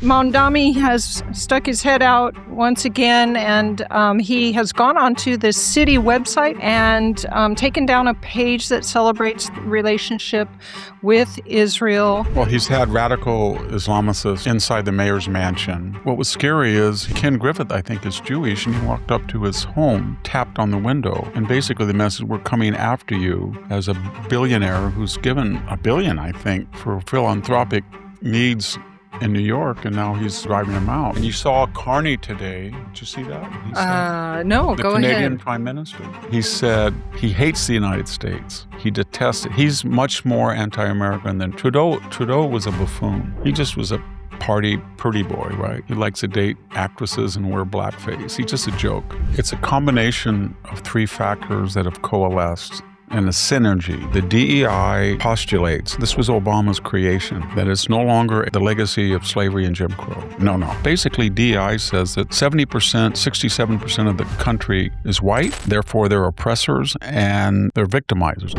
Mamdani has stuck his head out once again, and he has gone onto the city website and taken down a page that celebrates the relationship with Israel. Well, he's had radical Islamicists inside the mayor's mansion. What was scary is Ken Griffith, I think, is Jewish, and he walked up to his home, tapped on the window, and basically the message, we're coming after you, as a billionaire who's given $1 billion, I think, for philanthropic needs in New York, and now he's driving them out. And you saw Carney today. Did you see that? No, go ahead. The Canadian Prime Minister. He said he hates the United States. He detests it. He's much more anti-American than Trudeau. Trudeau was a buffoon. He just was a party pretty boy, right? He likes to date actresses and wear blackface. He's just a joke. It's a combination of three factors that have coalesced and a synergy. The DEI postulates, this was Obama's creation, that it's no longer the legacy of slavery and Jim Crow. No. Basically, DEI says that 70%, 67% of the country is white, therefore they're oppressors and they're victimizers.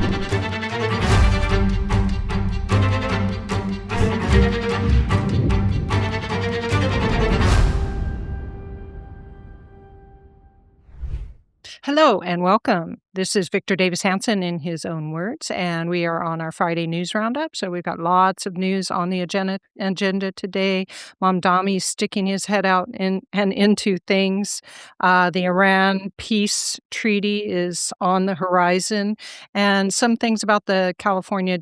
Hello and welcome. This is Victor Davis Hanson in his own words, and we are on our Friday news roundup. So we've got lots of news on the agenda today. Mamdani sticking his head out and into things. The Iran peace treaty is on the horizon, and some things about the California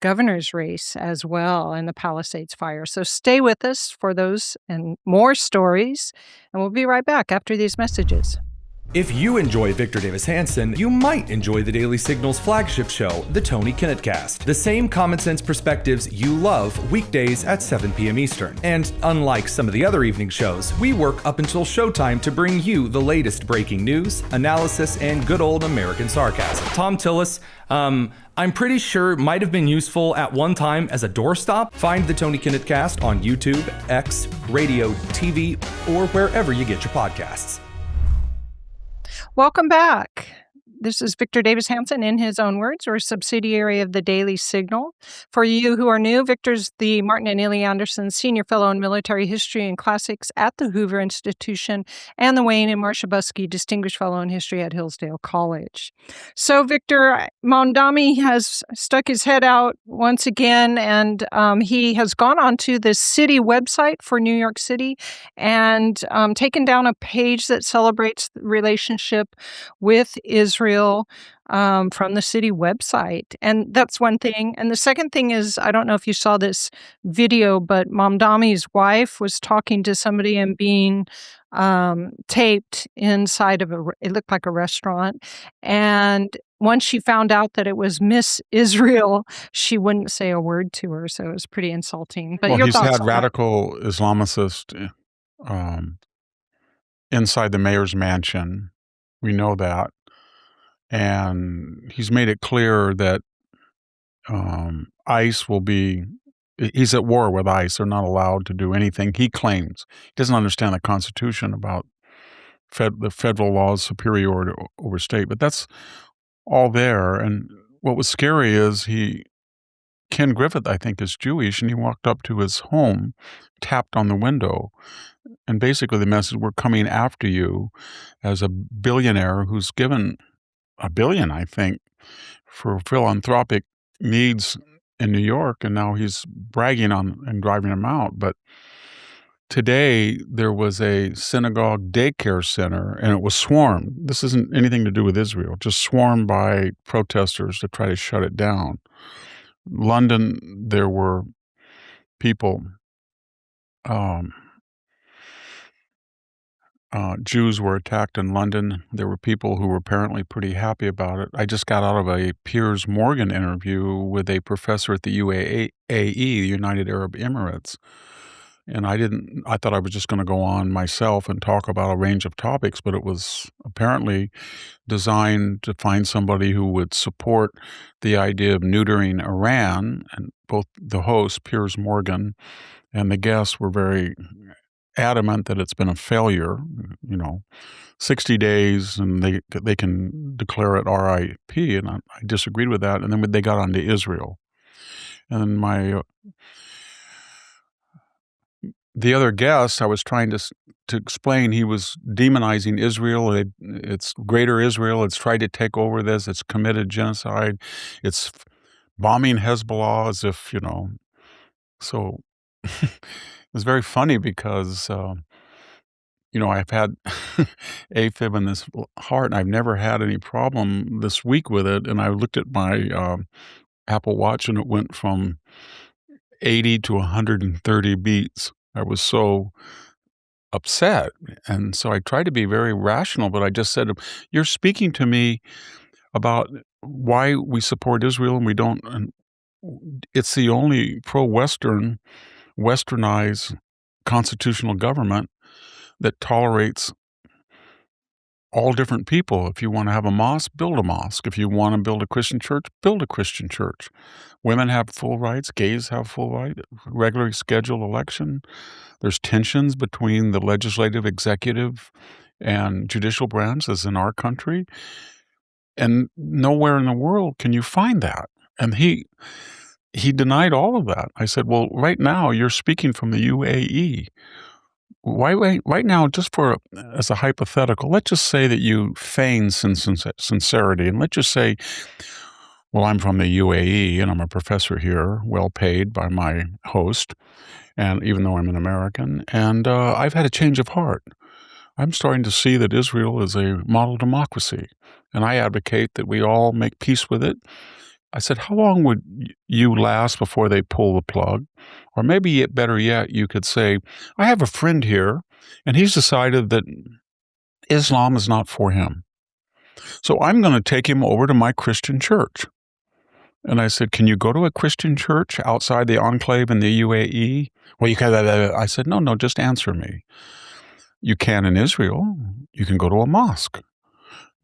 governor's race as well, and the Palisades fire. So stay with us for those and more stories, and we'll be right back after these messages. If you enjoy Victor Davis Hanson, you might enjoy the Daily Signal's flagship show, The Tony Kinnett Cast. The same common sense perspectives you love, weekdays at 7 p.m. Eastern. And unlike some of the other evening shows, we work up until showtime to bring you the latest breaking news, analysis, and good old American sarcasm. Tom Tillis, I'm pretty sure might have been useful at one time as a doorstop. Find the Tony Kinnett Cast on YouTube, X, radio, TV, or wherever you get your podcasts. Welcome back. This is Victor Davis Hanson in his own words. We're a subsidiary of the Daily Signal. For you who are new, Victor's the Martin and Illy Anderson Senior Fellow in Military History and Classics at the Hoover Institution and the Wayne and Marcia Buskey Distinguished Fellow in History at Hillsdale College. So, Victor, Mamdani has stuck his head out once again, and he has gone onto the city website for New York City and taken down a page that celebrates the relationship with Israel from the city website. And that's one thing. And the second thing is, I don't know if you saw this video, but Mamdani's wife was talking to somebody and being taped inside of it looked like a restaurant. And once she found out that it was Miss Israel, she wouldn't say a word to her. So it was pretty insulting. But well, he's had radical Islamicists inside the mayor's mansion. We know that. And he's made it clear that ICE will be, he's at war with ICE. They're not allowed to do anything. He claims he doesn't understand the Constitution about the federal law's superiority over state, but that's all there. And what was scary is Ken Griffith, I think, is Jewish, and he walked up to his home, tapped on the window, and basically the message, we're coming after you, as a billionaire who's given $1 billion, I think, for philanthropic needs in New York, and now he's bragging on and driving them out. But today there was a synagogue daycare center, and it was swarmed. This isn't anything to do with Israel, just swarmed by protesters to try to shut it down. London, there were people, Jews were attacked in London. There were people who were apparently pretty happy about it. I just got out of a Piers Morgan interview with a professor at the UAE, the United Arab Emirates. And I thought I was just going to go on myself and talk about a range of topics, but it was apparently designed to find somebody who would support the idea of neutering Iran. And both the host, Piers Morgan, and the guests were very adamant that it's been a failure, 60 days and they can declare it RIP, and I disagreed with that. And then they got onto Israel. And my the other guest, I was trying to explain he was demonizing Israel. It's greater Israel. It's tried to take over this. It's committed genocide. It's bombing Hezbollah as if, So it was very funny because, I've had AFib in this heart, and I've never had any problem this week with it. And I looked at my Apple Watch, and it went from 80 to 130 beats. I was so upset. And so I tried to be very rational, but I just said, you're speaking to me about why we support Israel and we don't. And it's the only pro-Western, westernized constitutional government that tolerates all different people. If you want to have a mosque, build a mosque. If you want to build a Christian church, build a Christian church. Women have full rights. Gays have full rights. Regularly scheduled election. There's tensions between the legislative, executive, and judicial branch, as in our country. And nowhere in the world can you find that. And he denied all of that. I said, well, right now you're speaking from the UAE. Why right now, just as a hypothetical, let's just say that you feign sincerity, and let's just say, well, I'm from the UAE and I'm a professor here, well paid by my host, and even though I'm an American, and I've had a change of heart. I'm starting to see that Israel is a model democracy, and I advocate that we all make peace with it. I said, how long would you last before they pull the plug? Or maybe better yet, you could say, I have a friend here, and he's decided that Islam is not for him. So I'm going to take him over to my Christian church. And I said, can you go to a Christian church outside the enclave in the UAE? Well, you can. I said, no, just answer me. You can in Israel. You can go to a mosque.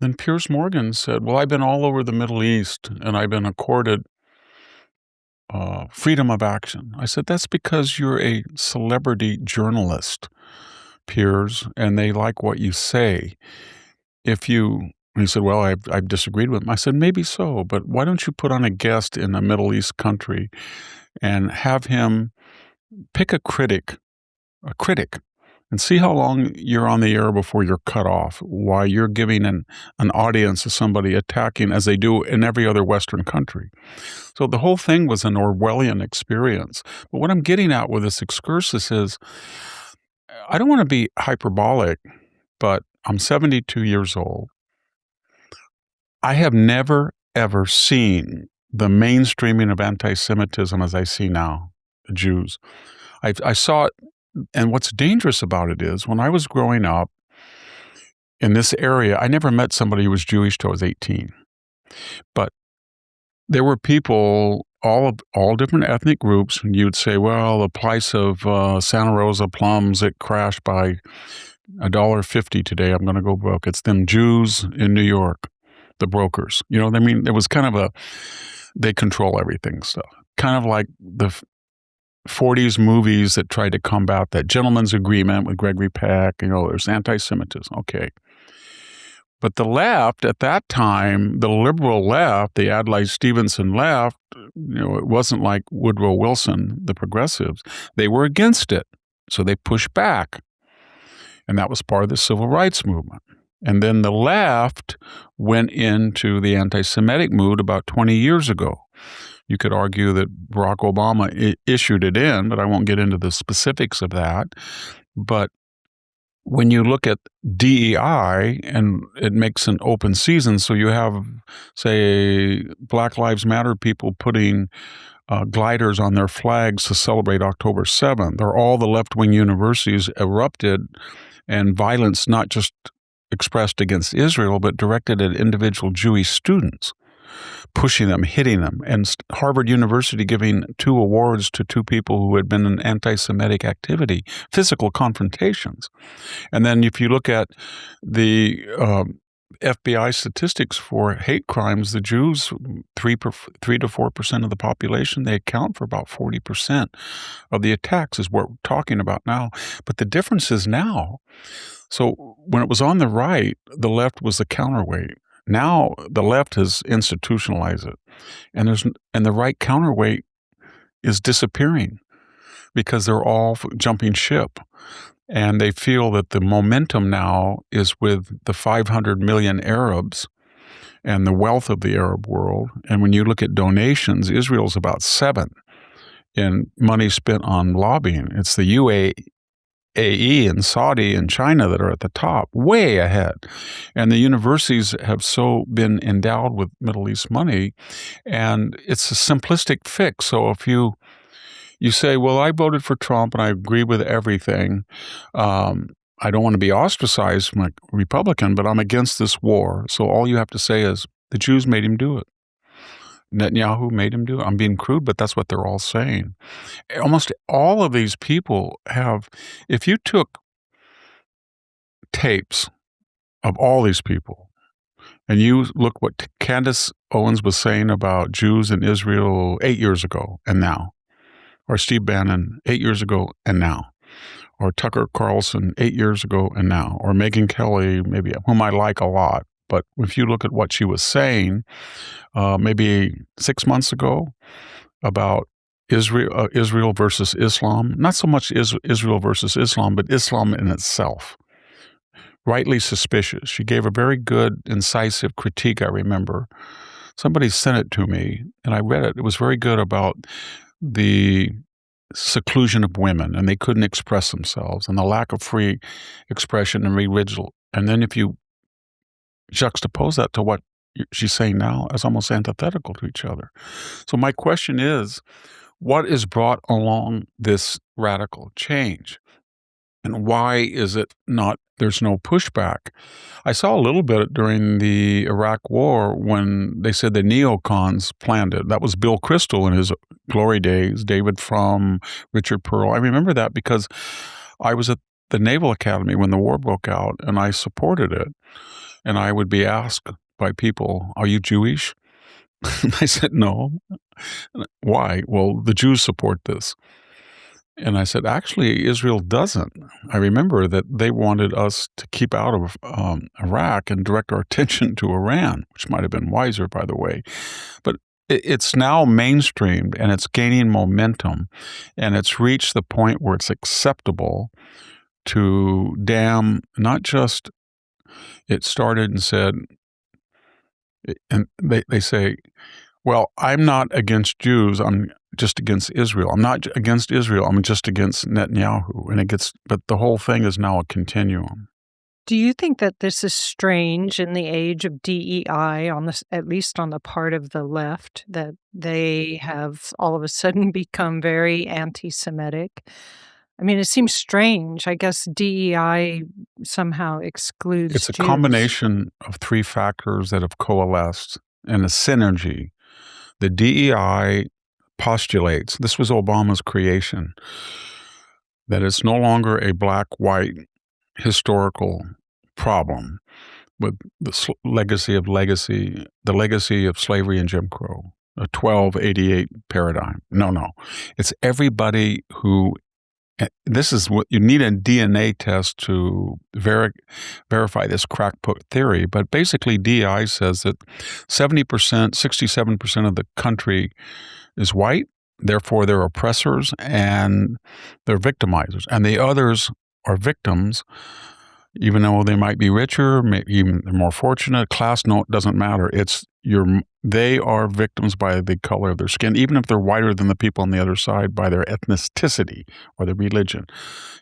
Then Piers Morgan said, well, I've been all over the Middle East, and I've been accorded freedom of action. I said, that's because you're a celebrity journalist, Piers, and they like what you say. He said, well, I've disagreed with him. I said, maybe so, but why don't you put on a guest in a Middle East country and have him pick a critic, and see how long you're on the air before you're cut off, while you're giving an audience to somebody attacking, as they do in every other Western country. So the whole thing was an Orwellian experience. But what I'm getting at with this excursus is, I don't want to be hyperbolic, but I'm 72 years old. I have never, ever seen the mainstreaming of anti-Semitism as I see now, the Jews. I saw it. And what's dangerous about it is, when I was growing up in this area, I never met somebody who was Jewish till I was 18. But there were people, all different ethnic groups, and you'd say, well, the price of Santa Rosa plums, it crashed by $1.50 today. I'm going to go broke. It's them Jews in New York, the brokers. You know what I mean? It was kind of they control everything stuff. Kind of like the 40s movies that tried to combat that gentleman's agreement with Gregory Peck. There's anti-Semitism. Okay. But the left at that time, the liberal left, the Adlai Stevenson left, it wasn't like Woodrow Wilson, the progressives. They were against it. So they pushed back. And that was part of the civil rights movement. And then the left went into the anti-Semitic mood about 20 years ago. You could argue that Barack Obama issued it in, but I won't get into the specifics of that. But when you look at DEI, and it makes an open season, so you have, say, Black Lives Matter people putting gliders on their flags to celebrate October 7th, or all the left-wing universities erupted, and violence not just expressed against Israel, but directed at individual Jewish students, pushing them, hitting them, and Harvard University giving 2 awards to 2 people who had been in anti-Semitic activity, physical confrontations. And then if you look at the FBI statistics for hate crimes, the Jews, 3 to 4% of the population, they account for about 40% of the attacks, is what we're talking about now. But the difference is now, so when it was on the right, the left was the counterweight. Now the left has institutionalized it, and the right counterweight is disappearing. because they're all jumping ship. And they feel that the momentum now is with the 500 million Arabs and the wealth of the Arab world. And when you look at donations, Israel's about 7 in money spent on lobbying. It's the UAE and Saudi and China that are at the top, way ahead. And the universities have so been endowed with Middle East money, and it's a simplistic fix. So if you say, well, I voted for Trump and I agree with everything. I don't want to be ostracized from a Republican, but I'm against this war. So all you have to say is the Jews made him do it. Netanyahu made him do it. I'm being crude, but that's what they're all saying. Almost all of these people have, if you took tapes of all these people and you look what Candace Owens was saying about Jews in Israel 8 years ago and now, or Steve Bannon 8 years ago and now, or Tucker Carlson 8 years ago and now, or Megyn Kelly, maybe, whom I like a lot. But if you look at what she was saying maybe 6 months ago about Israel versus Islam, not so much Israel versus Islam, but Islam in itself, rightly suspicious. She gave a very good, incisive critique, I remember. Somebody sent it to me, and I read it. It was very good about the seclusion of women, and they couldn't express themselves, and the lack of free expression and religion. And then if you juxtapose that to what she's saying now, as almost antithetical to each other. So my question is, what is brought along this radical change? And why is it not, there's no pushback? I saw a little bit during the Iraq War when they said the neocons planned it. That was Bill Kristol in his glory days, David Frum, Richard Pearl. I remember that because I was at the Naval Academy when the war broke out, and I supported it. And I would be asked by people, are you Jewish? And I said, no. Why? Well, the Jews support this. And I said, actually, Israel doesn't. I remember that they wanted us to keep out of Iraq and direct our attention to Iran, which might have been wiser, by the way. But it's now mainstreamed, and it's gaining momentum, and it's reached the point where it's acceptable to damn not just, it started and said, and they say, well, I'm not against Jews, I'm just against Israel. I'm not against Israel, I'm just against Netanyahu. And but the whole thing is now a continuum. Do you think that this is strange in the age of DEI, at least on the part of the left, that they have all of a sudden become very anti-Semitic? I mean, it seems strange. I guess DEI somehow excludes It's a Jews. combination of 3 factors that have coalesced and a synergy. The DEI postulates, this was Obama's creation, that it's no longer a black-white historical problem with the legacy, the legacy of slavery and Jim Crow, a 1288 paradigm. No. It's everybody who, this is what you need, a DNA test to verify this crackpot theory. But basically, DEI says that 70%, 67% of the country is white. Therefore, they're oppressors and they're victimizers. And the others are victims, even though they might be richer, maybe even more fortunate. Class, no, it doesn't matter. They are victims by the color of their skin, even if they're whiter than the people on the other side by their ethnicity or their religion.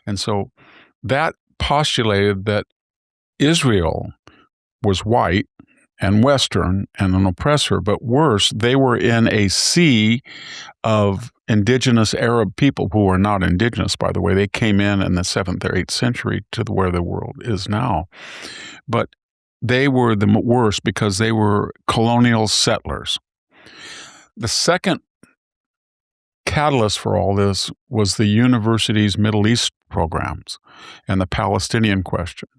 And so that postulated that Israel was white and Western and an oppressor, but worse, they were in a sea of indigenous Arab people who are not indigenous, by the way. They came in the 7th or 8th century to where the world is now. But they were the worst because they were colonial settlers. The second catalyst for all this was the university's Middle East programs and the Palestinian question.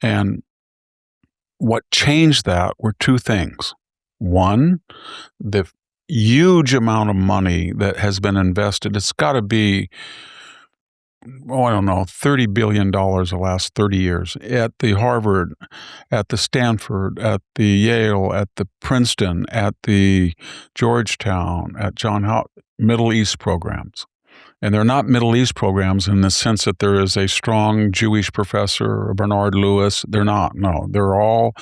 And what changed that were 2 things. One, the huge amount of money that has been invested. It's got to be, $30 billion the last 30 years at the Harvard, at the Stanford, at the Yale, at the Princeton, at the Georgetown, at John Hopkins, Middle East programs. And they're not Middle East programs in the sense that there is a strong Jewish professor or Bernard Lewis. They're not. No, they're all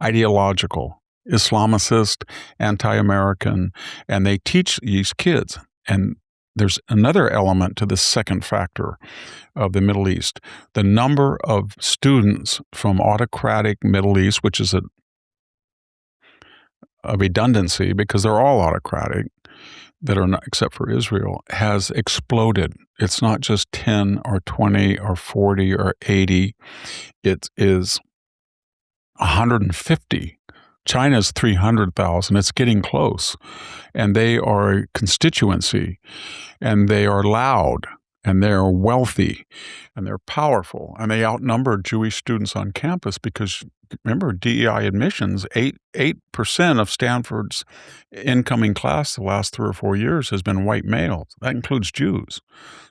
ideological, Islamicist, anti-American, and they teach these kids. And there's another element to the second factor of the Middle East. The number of students from autocratic Middle East, which is a redundancy because they're all autocratic, that are not, except for Israel, has exploded. It's not just 10 or 20 or 40 or 80. It is 150. China's 300,000. It's getting close. And they are a constituency, and they are loud, and they're wealthy, and they're powerful, and they outnumber Jewish students on campus because, remember, DEI admissions, 8% of Stanford's incoming class the last 3 or 4 years has been white males. That includes Jews.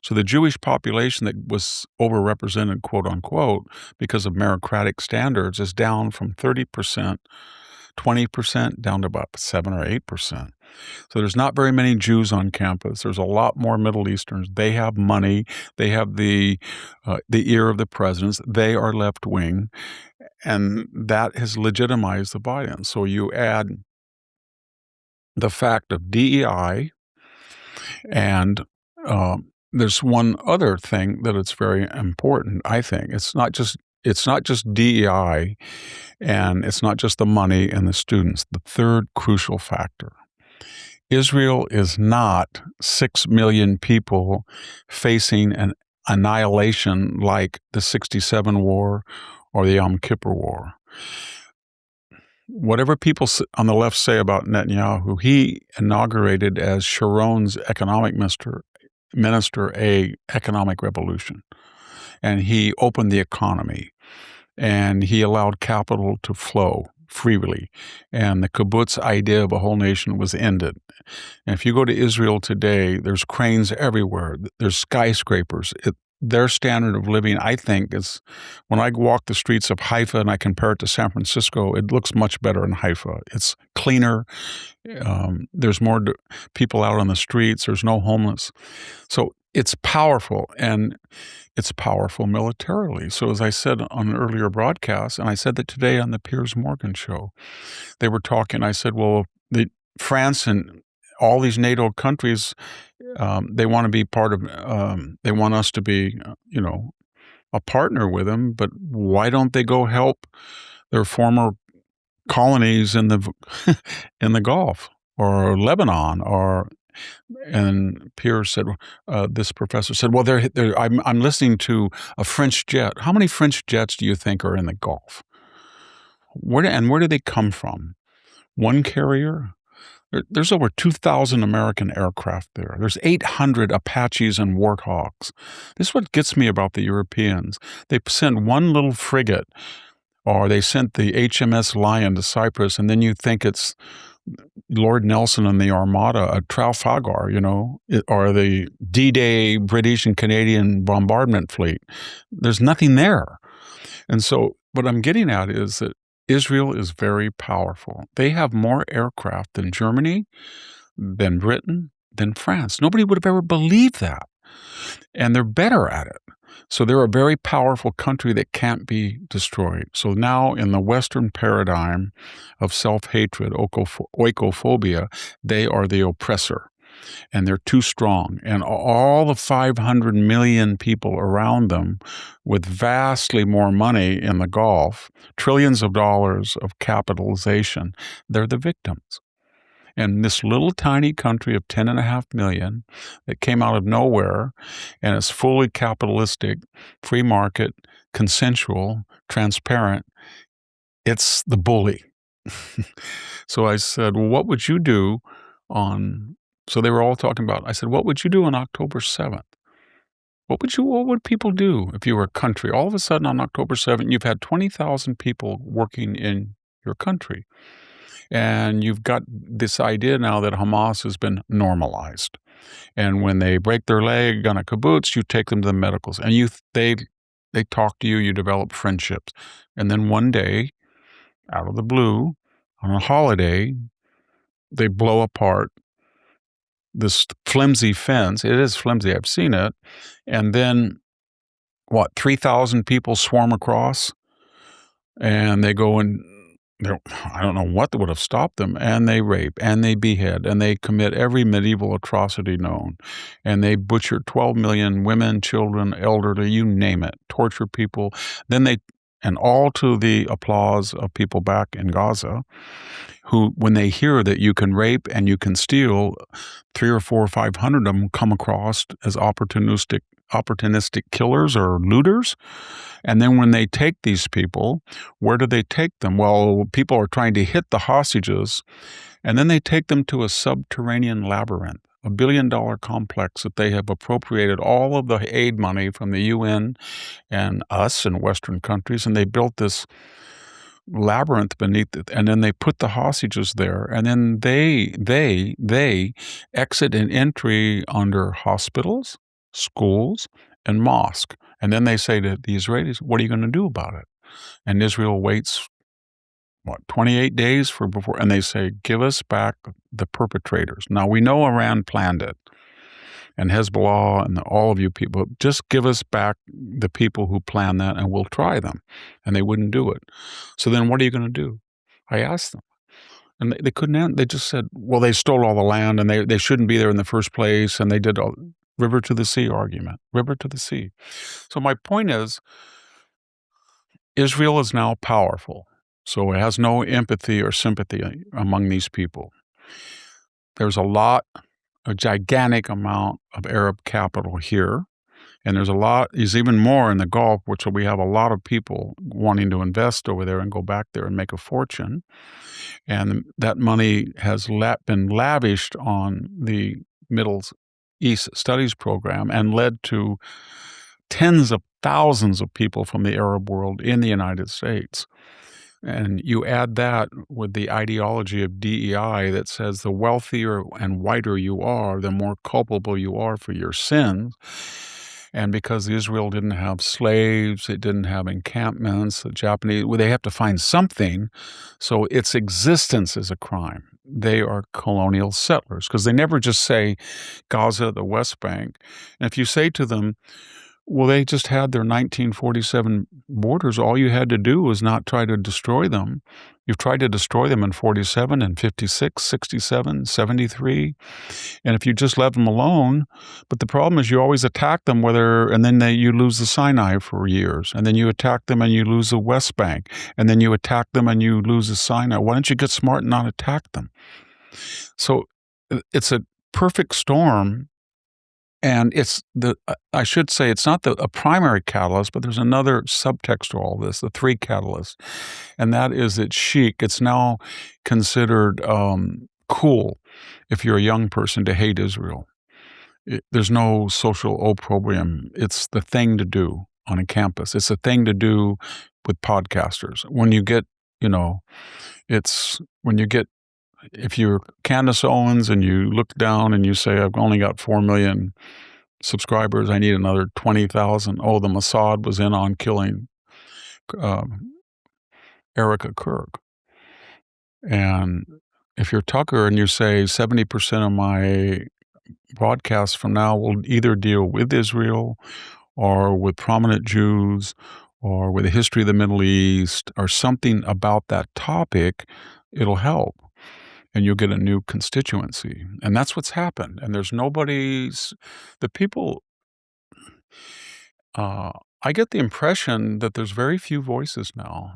So the Jewish population that was overrepresented, quote unquote, because of meritocratic standards is down from 30%, 20% down to about 7 or 8%. So there's not very many Jews on campus. There's a lot more Middle Easterns. They have money. They have the ear of the presidents. They are left wing, and that has legitimized the Biden. So you add the fact of DEI, and there's one other thing that it's very important. I think it's not just DEI, and it's not just the money and the students. The third crucial factor. Israel is not 6 million people facing an annihilation like the 67 war or the Yom Kippur War. Whatever people on the left say about Netanyahu, he inaugurated as Sharon's economic minister a economic revolution. And he opened the economy, and he allowed capital to flow freely, and the kibbutz idea of a whole nation was ended. And if you go to Israel today, there's cranes everywhere. There's skyscrapers. Their standard of living, I think, is when I walk the streets of Haifa and I compare it to San Francisco, it looks much better in Haifa. It's cleaner. There's more people out on the streets. There's no homeless. So it's powerful, and it's powerful militarily. So as I said on an earlier broadcast, and I said that today on the Piers Morgan show, they were talking, I said, well, France and all these NATO countries, they want to be part of, they want us to be, a partner with them, but why don't they go help their former colonies in the in the Gulf or Lebanon And Piers said, this professor said, well, I'm listening to a French jet. How many French jets do you think are in the Gulf? Where do they come from? One carrier? There's over 2,000 American aircraft there. There's 800 Apaches and Warthogs. This is what gets me about the Europeans. They sent one little frigate, or they sent the HMS Lion to Cyprus, and then you think it's Lord Nelson and the Armada at Trafalgar, or the D-Day British and Canadian bombardment fleet. There's nothing there. And so what I'm getting at is that Israel is very powerful. They have more aircraft than Germany, than Britain, than France. Nobody would have ever believed that. And they're better at it. So they're a very powerful country that can't be destroyed. So now in the Western paradigm of self-hatred, oikophobia, they are the oppressor, and they're too strong. And all the 500 million people around them with vastly more money in the Gulf, trillions of dollars of capitalization, they're the victims. And this little tiny country of 10.5 million that came out of nowhere and is fully capitalistic, free market, consensual, transparent, it's the bully. So I said, well, what would you do so they were all talking about, I said, what would you do on October 7th? What would people do if you were a country? All of a sudden on October 7th, you've had 20,000 people working in your country. And you've got this idea now that Hamas has been normalized. And when they break their leg on a kibbutz, you take them to the medicals. And they talk to you, you develop friendships. And then one day, out of the blue, on a holiday, they blow apart this flimsy fence. It is flimsy. I've seen it. And then 3,000 people swarm across, and they go and I don't know what would have stopped them, and they rape, and they behead, and they commit every medieval atrocity known, and they butcher 12 million women, children, elderly, you name it, torture people. And all to the applause of people back in Gaza, who, when they hear that you can rape and you can steal, 300 or 400 or 500 of them come across as opportunistic killers or looters. And then when they take these people, where do they take them? Well, people are trying to hit the hostages, and then they take them to a subterranean labyrinth, a $1 billion complex that they have appropriated all of the aid money from the UN and us and Western countries, and they built this labyrinth beneath it, and then they put the hostages there, and then they exit and entry under hospitals, schools, and mosque. And then they say to the Israelis, what are you going to do about it? And Israel waits 28 days before, and they say, give us back the perpetrators. Now, we know Iran planned it, and Hezbollah and all of you people, just give us back the people who planned that, and we'll try them. And they wouldn't do it. So then what are you going to do? I asked them. And they couldn't. They just said, well, they stole all the land, and they shouldn't be there in the first place, and they did a river to the sea argument, river to the sea. So my point is, Israel is now powerful, so it has no empathy or sympathy among these people. There's a gigantic amount of Arab capital here, and there's even more in the Gulf, which we have a lot of people wanting to invest over there and go back there and make a fortune. And that money has been lavished on the Middle East Studies program and led to tens of thousands of people from the Arab world in the United States. And you add that with the ideology of DEI that says the wealthier and whiter you are, the more culpable you are for your sins. And because Israel didn't have slaves, it didn't have encampments, the Japanese, they have to find something. So its existence is a crime. They are colonial settlers because they never just say Gaza, the West Bank. And if you say to them, well, they just had their 1947 borders. All you had to do was not try to destroy them. You've tried to destroy them in 47 and 56, 67, 73. And if you just let them alone, but the problem is you always attack them, and then you lose the Sinai for years. And then you attack them and you lose the West Bank. And then you attack them and you lose the Sinai. Why don't you get smart and not attack them? So it's a perfect storm. And I should say it's not a primary catalyst, but there's another subtext to all this, the three catalysts. And that is it's chic. It's now considered cool if you're a young person to hate Israel. There's no social opprobrium. It's the thing to do on a campus. It's a thing to do with podcasters. When you get, if you're Candace Owens and you look down and you say, I've only got 4 million subscribers, I need another 20,000. Oh, the Mossad was in on killing Erica Kirk. And if you're Tucker and you say 70% of my broadcasts from now will either deal with Israel or with prominent Jews or with the history of the Middle East or something about that topic, it'll help. And you'll get a new constituency. And that's what's happened. And there's the people, I get the impression that there's very few voices now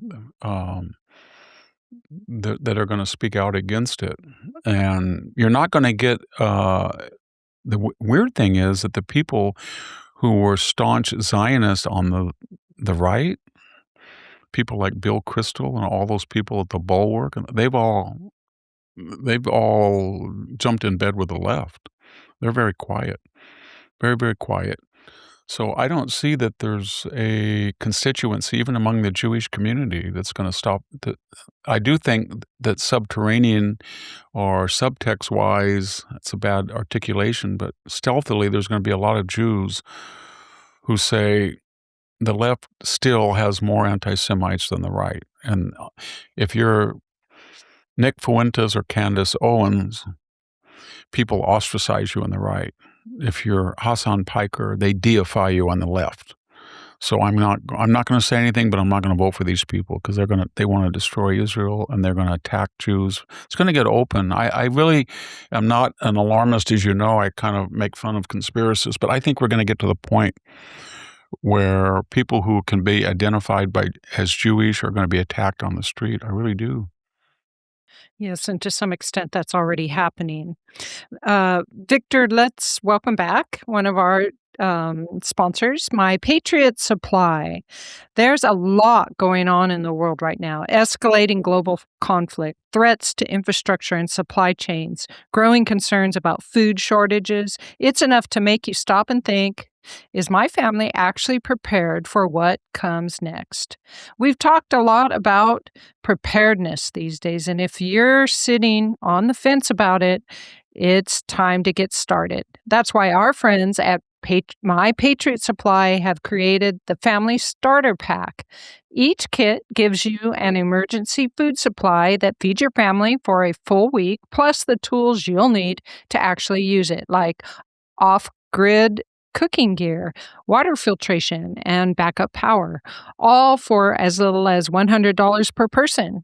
that are going to speak out against it. And you're not going to get, the weird thing is that the people who were staunch Zionists on the right, people like Bill Kristol and all those people at the Bulwark, they've all jumped in bed with the left. They're very quiet, very, very quiet. So I don't see that there's a constituency, even among the Jewish community, that's going to stop. I do think that subterranean or subtext-wise, it's a bad articulation, but stealthily there's going to be a lot of Jews who say the left still has more anti-Semites than the right. And if you're Nick Fuentes or Candace Owens, people ostracize you on the right. If you're Hassan Piker, they deify you on the left. So I'm not going to say anything, but I'm not going to vote for these people because they want to destroy Israel and they're going to attack Jews. It's going to get open. I really am not an alarmist, as you know. I kind of make fun of conspiracists, but I think we're going to get to the point where people who can be identified as Jewish are going to be attacked on the street. I really do. Yes, and to some extent that's already happening. Victor, let's welcome back one of our sponsors, My Patriot Supply. There's a lot going on in the world right now. Escalating global conflict, threats to infrastructure and supply chains, growing concerns about food shortages. It's enough to make you stop and think, is my family actually prepared for what comes next? We've talked a lot about preparedness these days, and if you're sitting on the fence about it, it's time to get started. That's why our friends at My Patriot Supply have created the Family Starter Pack. Each kit gives you an emergency food supply that feeds your family for a full week, plus the tools you'll need to actually use it, like off-grid cooking gear, water filtration, and backup power, all for as little as $100 per person.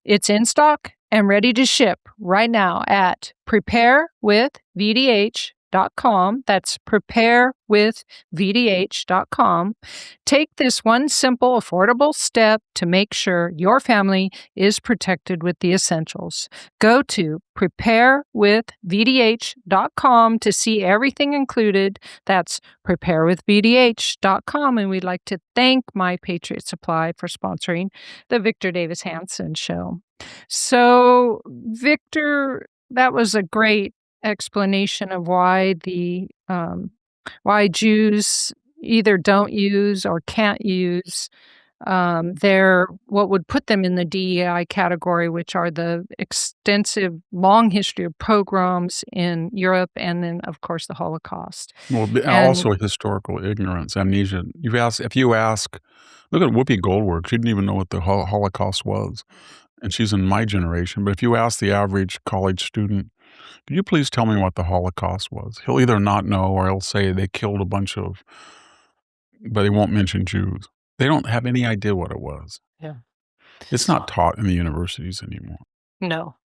It's in stock and ready to ship right now at preparewithvdh.com. That's preparewithvdh.com. Take this one simple, affordable step to make sure your family is protected with the essentials. Go to preparewithvdh.com to see everything included. That's preparewithvdh.com. And we'd like to thank My Patriot Supply for sponsoring the Victor Davis Hanson Show. So, Victor, that was a great explanation of why why Jews either don't use or can't use what would put them in the DEI category, which are the extensive long history of pogroms in Europe and then, of course, the Holocaust. Well, also historical ignorance, amnesia. If you ask, look at Whoopi Goldberg. She didn't even know what the Holocaust was, and she's in my generation. But if you ask the average college student, could you please tell me what the Holocaust was? He'll either not know or he'll say they killed a bunch of, but he won't mention Jews. They don't have any idea what it was. Yeah. It's not taught in the universities anymore. No.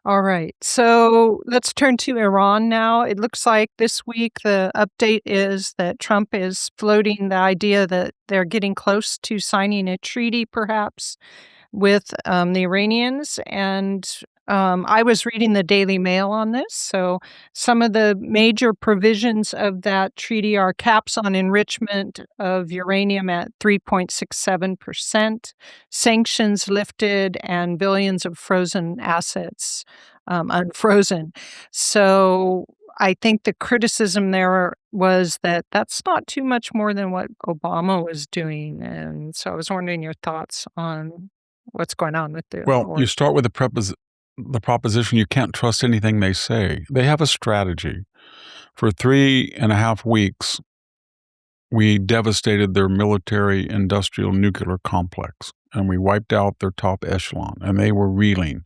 All right. So let's turn to Iran now. It looks like this week the update is that Trump is floating the idea that they're getting close to signing a treaty, perhaps, with the Iranians. And I was reading the Daily Mail on this. So some of the major provisions of that treaty are caps on enrichment of uranium at 3.67%, sanctions lifted, and billions of frozen assets unfrozen. So I think the criticism there was that that's not too much more than what Obama was doing. And so I was wondering your thoughts on what's going on with the Well, you start with the proposition you can't trust anything they say. They have a strategy. For 3.5 weeks, we devastated their military, industrial, nuclear complex, and we wiped out their top echelon, and they were reeling.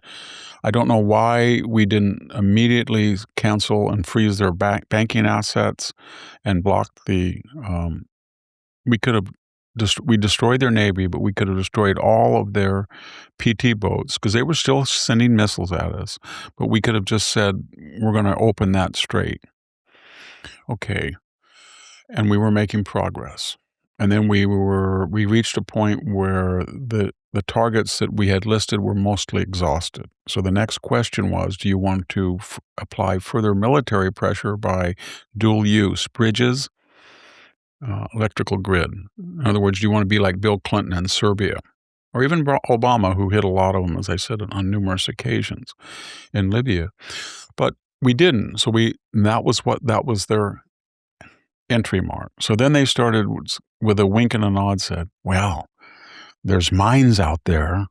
I don't know why we didn't immediately cancel and freeze their banking assets and block the we could have we destroyed their Navy, but we could have destroyed all of their PT boats because they were still sending missiles at us. But we could have just said, we're going to open that strait. Okay. And we were making progress. And then we reached a point where the targets that we had listed were mostly exhausted. So the next question was, do you want to apply further military pressure by dual use, bridges, electrical grid? In other words, do you want to be like Bill Clinton in Serbia? Or even Obama, who hit a lot of them, as I said, on numerous occasions in Libya. But we didn't. So that was their entry mark. So then they started with a wink and a nod, said, well, there's mines out there.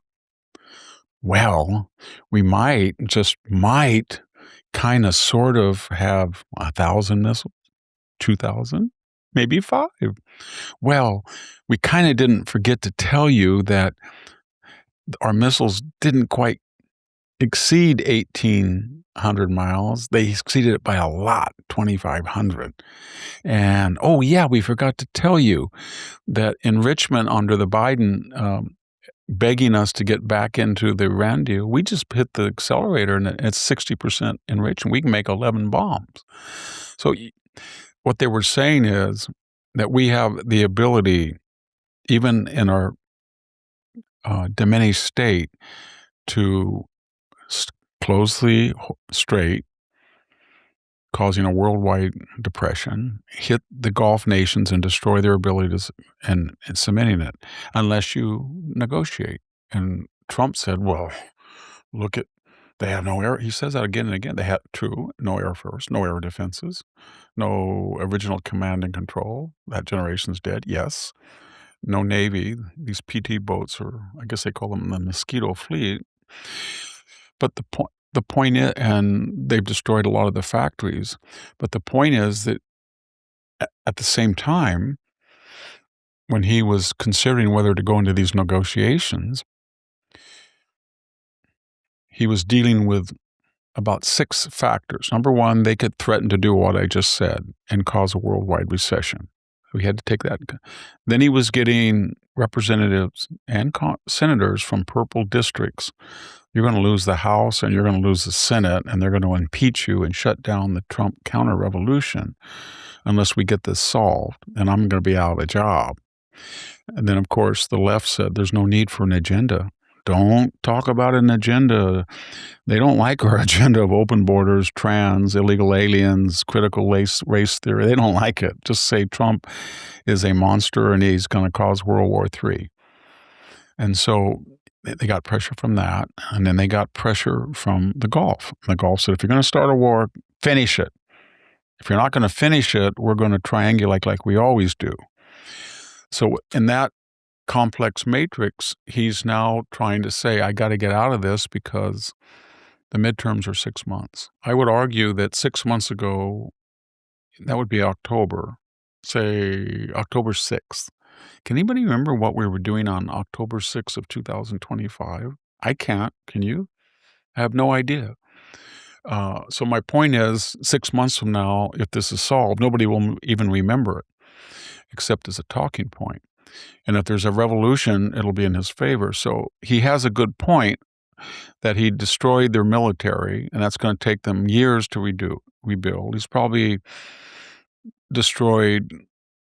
Well, we might kind of sort of have 1,000 missiles, 2,000, maybe 5. Well, we kind of didn't forget to tell you that our missiles didn't quite exceed 1,800 miles. They exceeded it by a lot, 2,500. And, oh, yeah, we forgot to tell you that enrichment under the Biden begging us to get back into the Iran deal, we just hit the accelerator and it's 60% enriched, and we can make 11 bombs. So what they were saying is that we have the ability, even in our diminished state, to close the strait, causing a worldwide depression, hit the Gulf nations and destroy their ability to, and cementing it, unless you negotiate. And Trump said, well, look at, they have no air. He says that again and again. They have, true, no air force, no air defenses, no original command and control. That generation's dead, yes. No Navy. These PT boats are, I guess they call them the mosquito fleet. But the point is, and they've destroyed a lot of the factories, but the point is that at the same time, when he was considering whether to go into these negotiations, he was dealing with about 6 factors. Number one, they could threaten to do what I just said and cause a worldwide recession. We had to take that. Then he was getting representatives and senators from purple districts. You're going to lose the House and you're going to lose the Senate, and they're going to impeach you and shut down the Trump counter-revolution unless we get this solved, and I'm going to be out of a job. And then, of course, the left said there's no need for an agenda. Don't talk about an agenda. They don't like our agenda of open borders, trans, illegal aliens, critical race theory. They don't like it. Just say Trump is a monster and he's going to cause World War III. And so they got pressure from that, and then they got pressure from the Gulf. The Gulf said, if you're going to start a war, finish it. If you're not going to finish it, we're going to triangulate like we always do. So in that complex matrix, he's now trying to say, I got to get out of this because the midterms are 6 months. I would argue that 6 months ago, that would be October, say October 6th. Can anybody remember what we were doing on October 6th of 2025? I can't. Can you? I have no idea. So my point is, 6 months from now, if this is solved, nobody will even remember it, except as a talking point. And if there's a revolution, it'll be in his favor. So he has a good point that he destroyed their military, and that's going to take them years to rebuild. He's probably destroyed,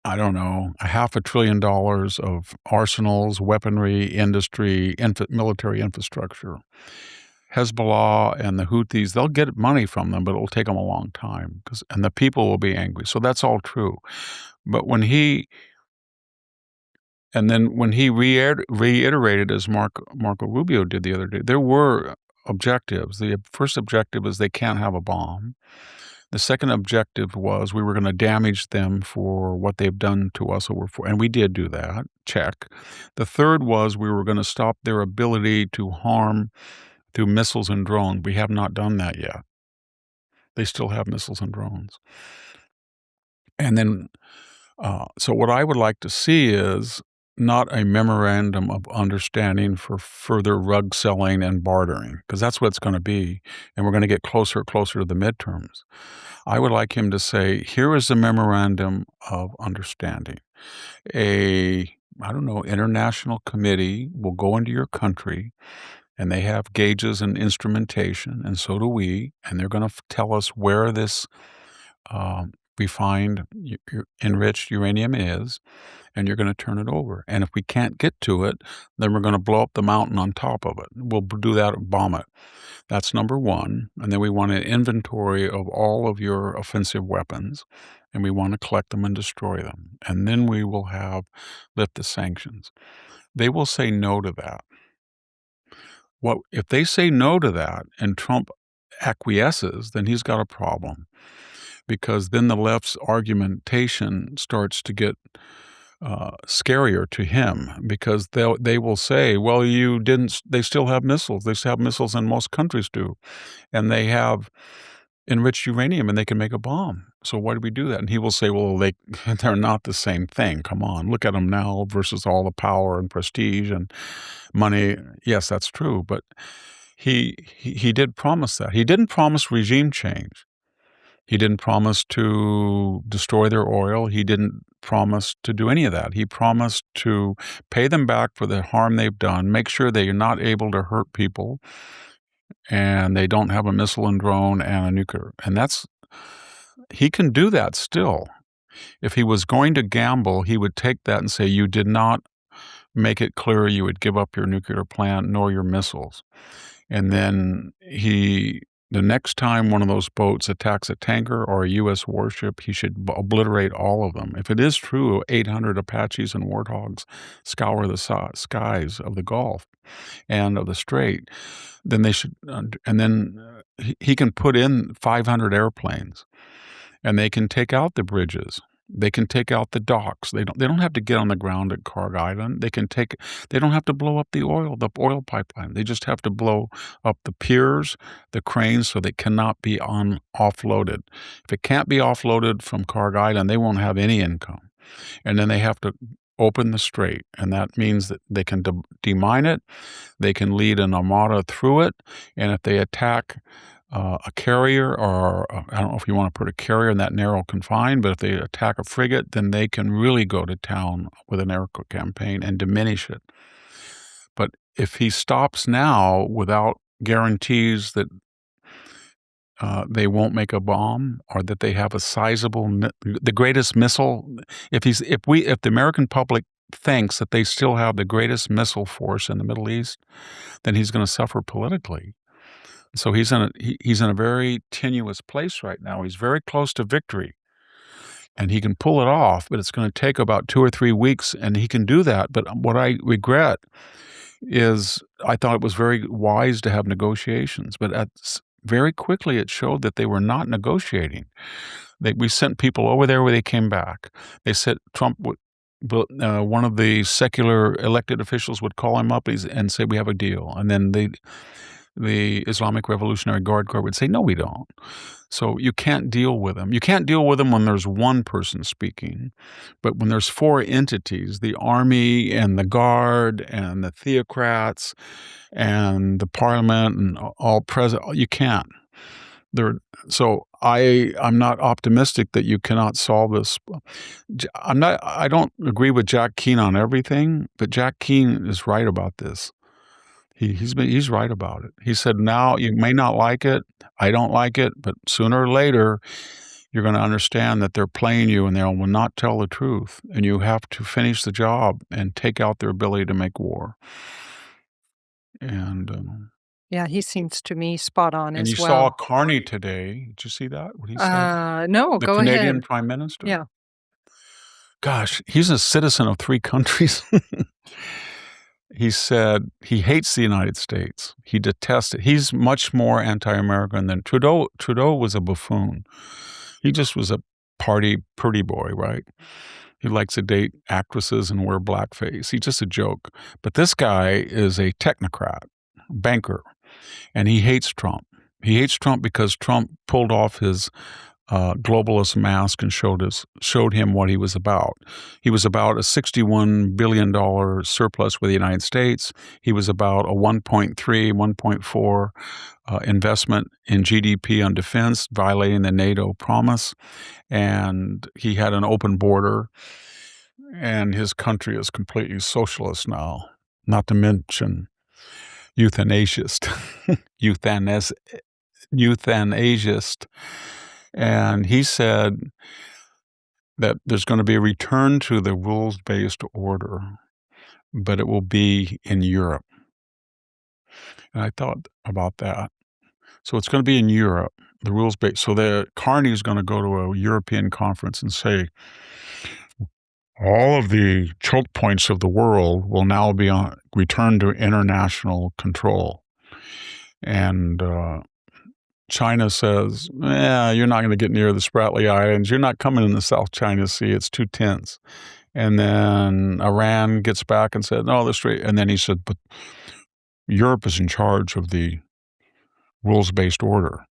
I don't know, $500 billion of arsenals, weaponry, industry, military infrastructure. Hezbollah and the Houthis, they'll get money from them, but it'll take them a long time, and the people will be angry. So that's all true. But when he reiterated, as Marco Rubio did the other day, there were objectives. The first objective is they can't have a bomb. The second objective was we were going to damage them for what they've done to us and we did do that. Check. The third was we were going to stop their ability to harm through missiles and drones. We have not done that yet. They still have missiles and drones. And then, so what I would like to see is not a memorandum of understanding for further rug selling and bartering, because that's what it's going to be, and we're going to get closer and closer to the midterms. I would like him to say, here is a memorandum of understanding. International committee will go into your country, and they have gauges and instrumentation, and so do we, and they're going to tell us where this refined, enriched uranium is, and you're going to turn it over. And if we can't get to it, then we're going to blow up the mountain on top of it. We'll do that and bomb it. That's number one. And then we want an inventory of all of your offensive weapons, and we want to collect them and destroy them. And then we will lift the sanctions. They will say no to that. If they say no to that and Trump acquiesces, then he's got a problem, because then the left's argumentation starts to get scarier to him, because they will say, well, they still have missiles. They still have missiles, and most countries do. And they have enriched uranium, and they can make a bomb. So why do we do that? And he will say, well, they're not the same thing. Come on, look at them now versus all the power and prestige and money. Yes, that's true. But He did promise that. He didn't promise regime change. He didn't promise to destroy their oil. He didn't promise to do any of that. He promised to pay them back for the harm they've done, make sure they are not able to hurt people, and they don't have a missile and drone and a nuclear. And he can do that still. If he was going to gamble, he would take that and say, you did not make it clear you would give up your nuclear plant nor your missiles. And then the next time one of those boats attacks a tanker or a U.S. warship, he should obliterate all of them. If it is true, 800 Apaches and Warthogs scour the skies of the Gulf and of the Strait, then they should, and then he can put in 500 airplanes, and they can take out the bridges. They can take out the docks. They don't have to get on the ground at Carg Island. They don't have to blow up the oil pipeline. They just have to blow up the piers, the cranes, so they cannot be offloaded. If it can't be offloaded from Carg Island, they won't have any income. And then they have to open the strait, and that means that they can demine it. They can lead an armada through it, and if they attack a carrier, or I don't know if you want to put a carrier in that narrow confine, but if they attack a frigate, then they can really go to town with an air campaign and diminish it. But if he stops now without guarantees that they won't make a bomb, or that they have a sizable, the greatest missile, if the American public thinks that they still have the greatest missile force in the Middle East, then he's going to suffer politically. So he's in a very tenuous place right now. He's very close to victory, and he can pull it off, but it's going to take about 2 or 3 weeks, and he can do that. But what I regret is I thought it was very wise to have negotiations, but very quickly it showed that they were not negotiating. We sent people over there where they came back. They said Trump would. One of the secular elected officials would call him up and say, we have a deal. And then the Islamic Revolutionary Guard Corps would say, no, we don't. So you can't deal with them. You can't deal with them when there's one person speaking. But when there's 4 entities, the army and the guard and the theocrats and the parliament and all present, you can't. So I'm not optimistic that you cannot solve this. I don't agree with Jack Keane on everything, but Jack Keane is right about this. He's right about it. He said, now you may not like it. I don't like it, but sooner or later, you're going to understand that they're playing you and they will not tell the truth. And you have to finish the job and take out their ability to make war. And Yeah, he seems to me spot on and as you well. saw Carney today. Did you see that? What he said? No, The go Canadian ahead. Prime Minister. Yeah. Gosh, he's a citizen of 3 countries. He said he hates the United States. He detests it. He's much more anti-American than Trudeau. Trudeau was a buffoon. He just was a party pretty boy, right? He likes to date actresses and wear blackface. He's just a joke. But this guy is a technocrat, banker, and he hates Trump. He hates Trump because Trump pulled off his globalist mask and showed him what he was about. He was about a $61 billion surplus with the United States. He was about a 1.3, 1.4 investment in GDP on defense, violating the NATO promise. And he had an open border. And his country is completely socialist now, not to mention euthanasiast. Euthanasiast. And he said that there's going to be a return to the rules-based order, but it will be in Europe. And I thought about that. So it's going to be in Europe, the rules-based. So Carney is going to go to a European conference and say, all of the choke points of the world will now be returned to international control. And China says, you're not going to get near the Spratly Islands. You're not coming in the South China Sea. It's too tense. And then Iran gets back and said, no, the strait. And then he said, but Europe is in charge of the rules-based order.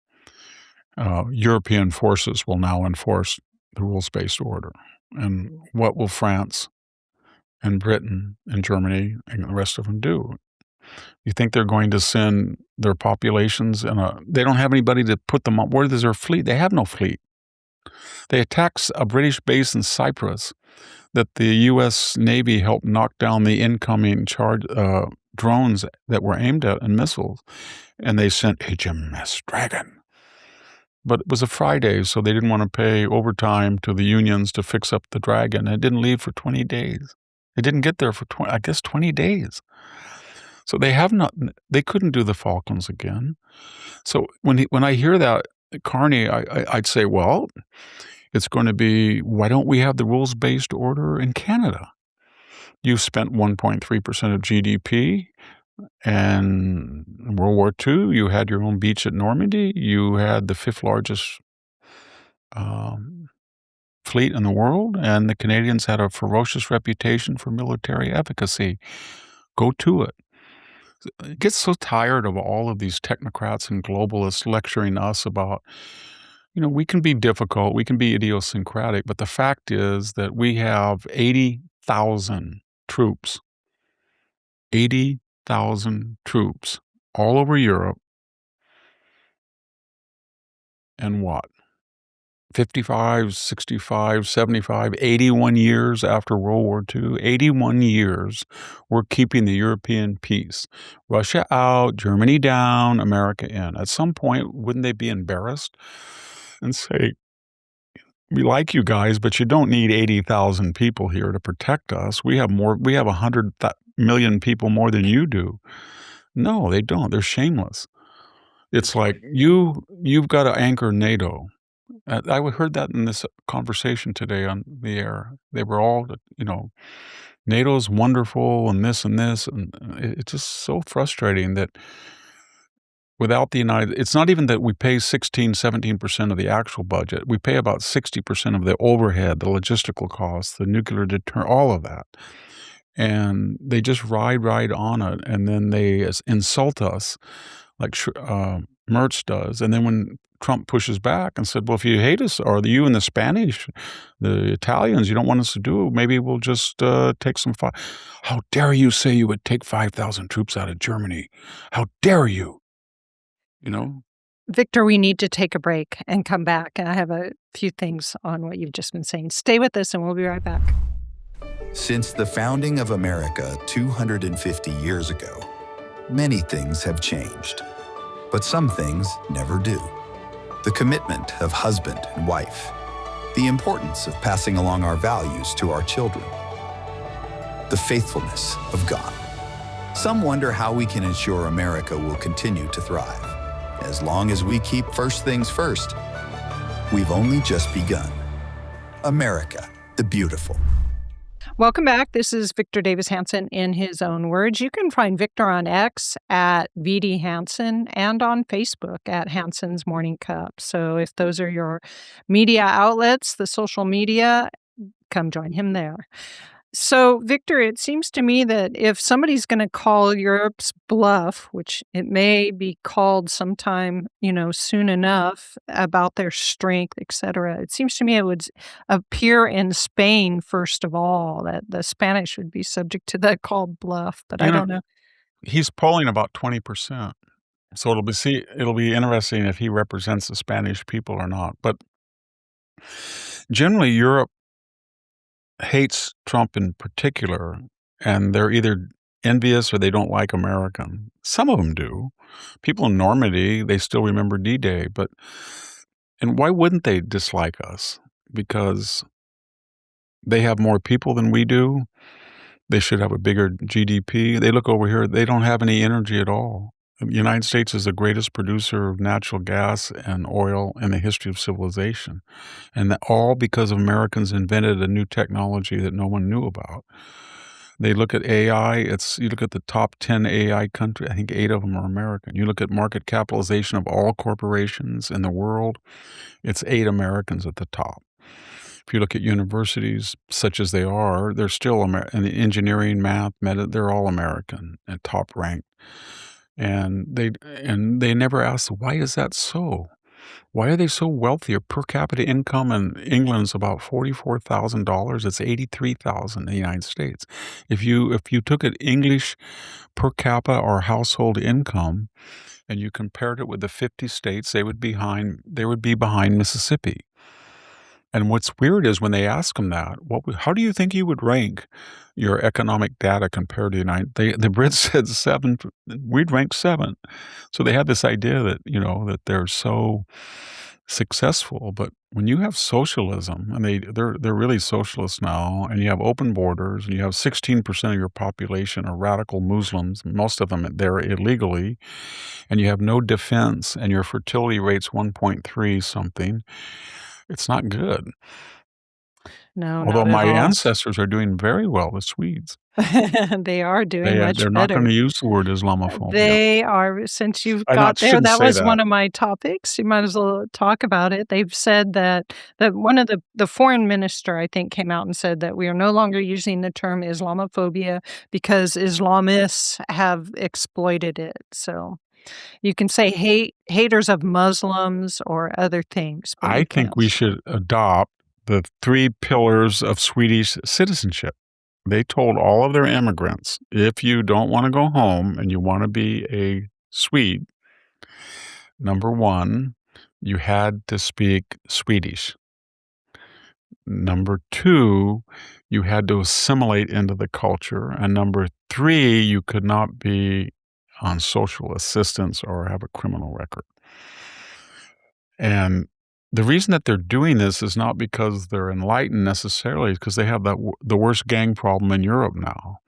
European forces will now enforce the rules-based order. And what will France and Britain and Germany and the rest of them do? You think they're going to send their populations they don't have anybody to put them on. Where is their fleet? They have no fleet. They attacked a British base in Cyprus that the U.S. Navy helped knock down the incoming drones that were aimed at and missiles, and they sent HMS Dragon. But it was a Friday, so they didn't want to pay overtime to the unions to fix up the Dragon. It didn't leave for 20 days. It didn't get there for 20 days. So they couldn't do the Falklands again. So when I hear that, Carney, I'd say, well, it's going to be, why don't we have the rules-based order in Canada? You spent 1.3% of GDP, and in World War II, you had your own beach at Normandy. You had the 5th largest fleet in the world, and the Canadians had a ferocious reputation for military efficacy. Go to it. It gets so tired of all of these technocrats and globalists lecturing us about, we can be difficult, we can be idiosyncratic, but the fact is that we have 80,000 troops, 80,000 troops all over Europe, and what? 55, 65, 75, 81 years after World War II, 81 years, we're keeping the European peace. Russia out, Germany down, America in. At some point, wouldn't they be embarrassed and say, we like you guys, but you don't need 80,000 people here to protect us. We have 100 million people more than you do. No, they don't. They're shameless. It's like, you've got to anchor NATO. I heard that in this conversation today on the air. They were all, NATO's wonderful and this, and it's just so frustrating that without the it's not even that we pay 16, 17% of the actual budget. We pay about 60% of the overhead, the logistical costs, the nuclear deterrent, all of that. And they just ride on it, and then they insult us like Mertz does. And then when Trump pushes back and said, well, if you hate us, or you and the Spanish, the Italians, you don't want us to do it, maybe we'll just take some fire. How dare you say you would take 5,000 troops out of Germany? How dare you? Victor, we need to take a break and come back. And I have a few things on what you've just been saying. Stay with us and we'll be right back. Since the founding of America 250 years ago, many things have changed, but some things never do. The commitment of husband and wife, the importance of passing along our values to our children, the faithfulness of God. Some wonder how we can ensure America will continue to thrive. As long as we keep first things first, we've only just begun. America, the beautiful. Welcome back. This is Victor Davis Hanson in his own words. You can find Victor on X at VD Hanson and on Facebook at Hanson's Morning Cup. So if those are your media outlets, the social media, come join him there. So, Victor, it seems to me that if somebody's going to call Europe's bluff, which it may be called sometime, soon enough, about their strength, et cetera, it seems to me it would appear in Spain, first of all, that the Spanish would be subject to that called bluff, but I don't know. He's polling about 20%. So it'll be interesting if he represents the Spanish people or not. But generally, Europe hates Trump in particular, and they're either envious or they don't like America. Some of them do. People in Normandy, they still remember D-Day, and why wouldn't they dislike us? Because they have more people than we do. They should have a bigger GDP. They look over here, they don't have any energy at all. The United States is the greatest producer of natural gas and oil in the history of civilization. And that all because Americans invented a new technology that no one knew about. They look at AI, you look at the top 10 AI countries, I think 8 of them are American. You look at market capitalization of all corporations in the world, it's 8 Americans at the top. If you look at universities, such as they are, they're still American. Engineering, math, they're all American and top ranked. And they never ask, why is that so? Why are they so wealthy? Their per capita income in England is about $44,000. It's $83,000 in the United States. If you took an English per capita or household income and you compared it with the 50 states, they would be behind Mississippi. And what's weird is when they ask them that, how do you think you would rank your economic data compared to the Brits said 7, we'd rank 7. So they had this idea that, that they're so successful. But when you have socialism, and they're really socialist now, and you have open borders, and you have 16% of your population are radical Muslims, most of them there illegally, and you have no defense, and your fertility rate's 1.3 something, it's not good. No, Although not at my all. ancestors are doing very well, the Swedes. They are doing much They're not better. gonna use the word Islamophobia. They are. Since you've I got there, shouldn't that say was that. one of my topics. You might as well talk about it. They've said that one of the foreign minister, I think, came out and said that we are no longer using the term Islamophobia because Islamists have exploited it. So you can say haters of Muslims or other things, but I you think we can't. should adopt the 3 pillars of Swedish citizenship. They told all of their immigrants, if you don't wanna go home and you wanna be a Swede, number 1, you had to speak Swedish. Number 2, you had to assimilate into the culture. And number 3, you could not be on social assistance or have a criminal record. And the reason that they're doing this is not because they're enlightened necessarily, it's because they have the worst gang problem in Europe now,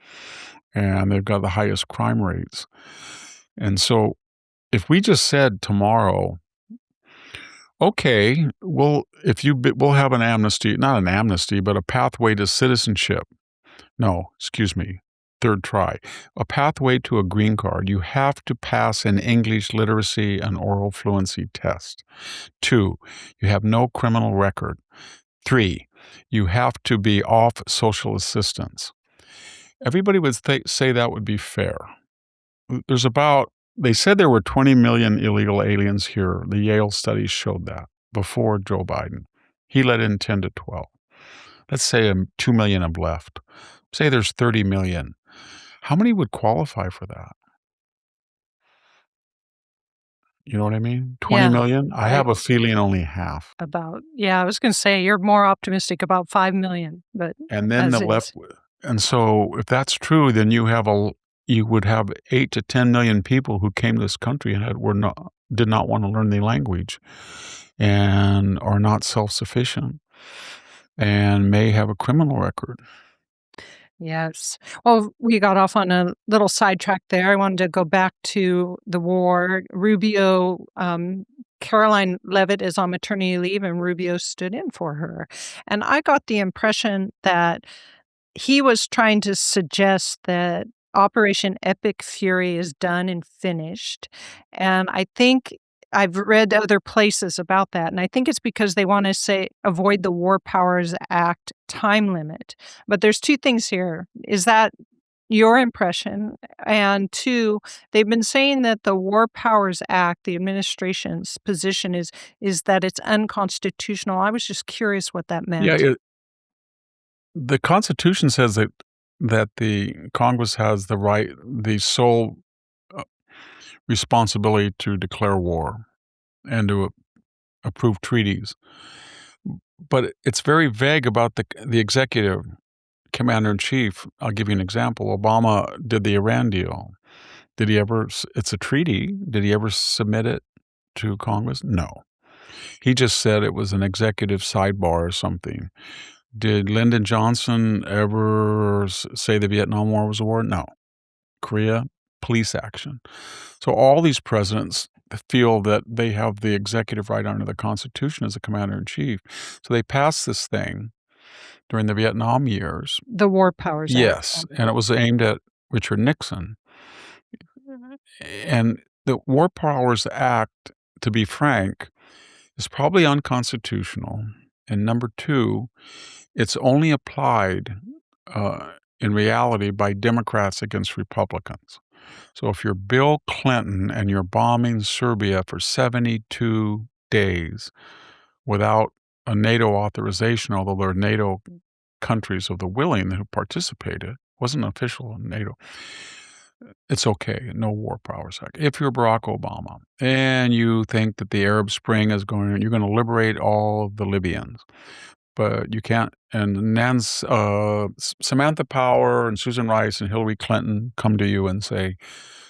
and they've got the highest crime rates. And so if we just said tomorrow, okay, we'll have an amnesty, not an amnesty, but a pathway to citizenship. No, excuse me. Third try. A pathway to a green card. You have to pass an English literacy and oral fluency test. 2, you have no criminal record. 3, you have to be off social assistance. Everybody would say that would be fair. They said there were 20 million illegal aliens here. The Yale studies showed that before Joe Biden. He let in 10 to 12. Let's say 2 million have left. Say there's 30 million. How many would qualify for that? You know what I mean? 20 Yeah, million? I have I- a feeling only half. I was going to say you're more optimistic about 5 million, but And then as the is. left. And so if that's true, then you would have 8 to 10 million people who came to this country and did not want to learn the language and are not self-sufficient and may have a criminal record. Yes. Well, we got off on a little sidetrack there. I wanted to go back to the war. Caroline Levitt is on maternity leave, and Rubio stood in for her. And I got the impression that he was trying to suggest that Operation Epic Fury is done and finished. And I think I've read other places about that, and I think it's because they want to avoid the War Powers Act time limit. But there's 2 things here. Is that your impression? And 2, they've been saying that the War Powers Act, the administration's position is that it's unconstitutional. I was just curious what that meant. Yeah, the Constitution says that the Congress has the sole responsibility to declare war and to approve treaties. But it's very vague about the executive commander-in-chief. I'll give you an example. Obama did the Iran deal. It's a treaty. Did he ever submit it to Congress? No. He just said it was an executive sidebar or something. Did Lyndon Johnson ever say the Vietnam War was a war? No. Korea, police action. So all these presidents feel that they have the executive right under the Constitution as a commander-in-chief. So they passed this thing during the Vietnam years. The War Powers Act. Yes, and it was aimed at Richard Nixon. And the War Powers Act, to be frank, is probably unconstitutional. And number 2, it's only applied in reality by Democrats against Republicans. So if you're Bill Clinton and you're bombing Serbia for $72 days without a NATO authorization, although there are NATO countries of the willing who participated. It wasn't official in NATO. It's okay, no war powers act. If you're Barack Obama and you think that the Arab Spring is you're going to liberate all of the Libyans, but you can't. And Samantha Power and Susan Rice and Hillary Clinton come to you and say,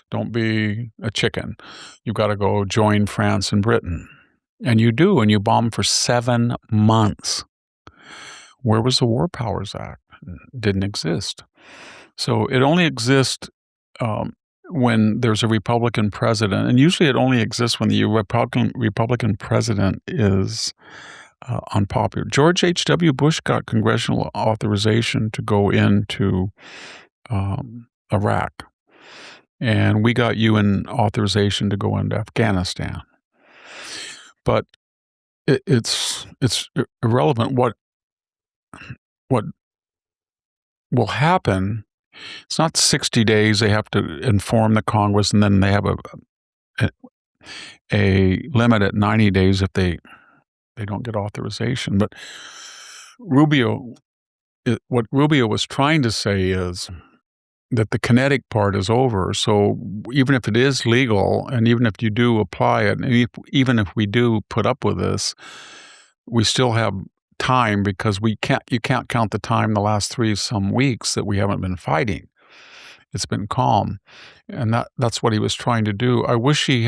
"Don't be a chicken. You've got to go join France and Britain." And you do, and you bomb for 7 months. Where was the War Powers Act? It didn't exist. So it only exists when there's a Republican president, and usually it only exists when the Republican president is unpopular. George H.W. Bush got congressional authorization to go into Iraq, and we got UN authorization to go into Afghanistan. But it's irrelevant what will happen. It's not 60 days. They have to inform the Congress, and then they have a limit at 90 days if they don't get authorization. But what Rubio was trying to say is that the kinetic part is over. So even if it is legal, and even if you do apply it, and even if we do put up with this, we still have time, because you can't count the time the last 3 some weeks that we haven't been fighting. It's been calm. And that's what he was trying to do. I wish he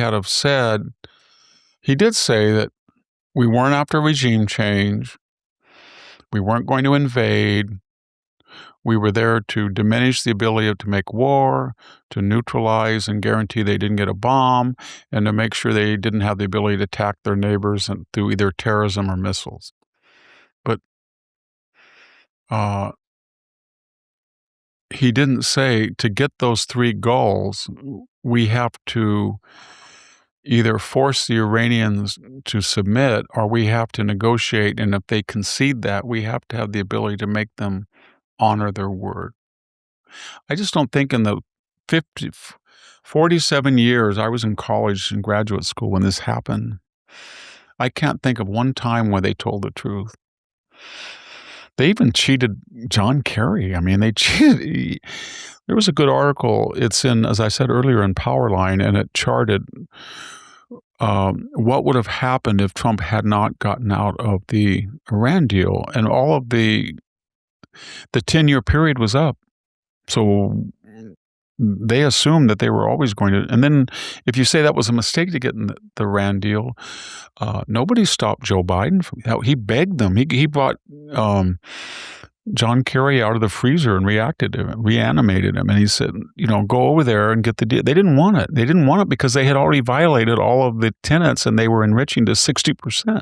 did say that we weren't after regime change. We weren't going to invade. We were there to diminish the ability to make war, to neutralize and guarantee they didn't get a bomb, and to make sure they didn't have the ability to attack their neighbors through either terrorism or missiles. But he didn't say to get those 3 goals, we have to either force the Iranians to submit, or we have to negotiate. And if they concede that, we have to have the ability to make them honor their word. I just don't think in the 47 years I was in college and graduate school when this happened, I can't think of one time where they told the truth. They even cheated John Kerry. I mean, they cheated. There was a good article. It's in, as I said earlier, in Powerline, and it charted what would have happened if Trump had not gotten out of the Iran deal. And all of the 10-year period was up. So they assumed that they were always going to. And then if you say that was a mistake to get in the Iran deal, nobody stopped Joe Biden from that. He begged them. He brought John Kerry out of the freezer and reanimated him. And he said, go over there and get the deal. They didn't want it. They didn't want it because they had already violated all of the tenets, and they were enriching to 60%.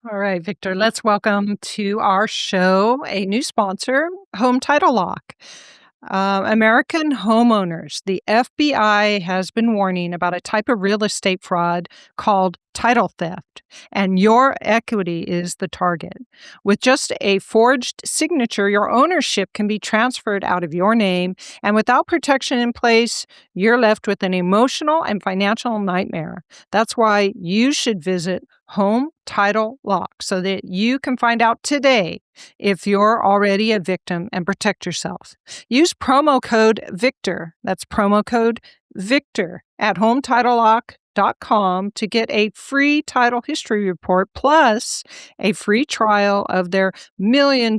All right, Victor, let's welcome to our show a new sponsor, Home Title Lock. American homeowners, the FBI has been warning about a type of real estate fraud called title theft, and your equity is the target. With just a forged signature, your ownership can be transferred out of your name, and without protection in place, you're left with an emotional and financial nightmare. That's why you should visit Home Title Lock so that you can find out today if you're already a victim and protect yourself. Use promo code VICTOR, that's promo code VICTOR at HometitleLock.com to get a free title history report plus a free trial of their $1 million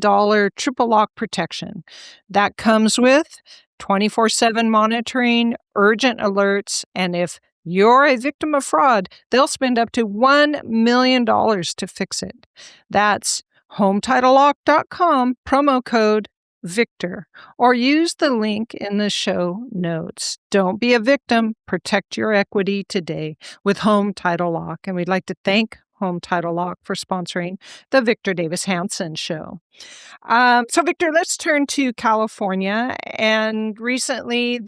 triple lock protection. That comes with 24/7 monitoring, urgent alerts, and if you're a victim of fraud, they'll spend up to $1 million to fix it. That's HometitleLock.com, promo code VICTOR, or use the link in the show notes. Don't be a victim. Protect your equity today with Home Title Lock. And we'd like to thank Home Title Lock for sponsoring the Victor Davis Hanson Show. So, Victor, let's turn to California. And recently,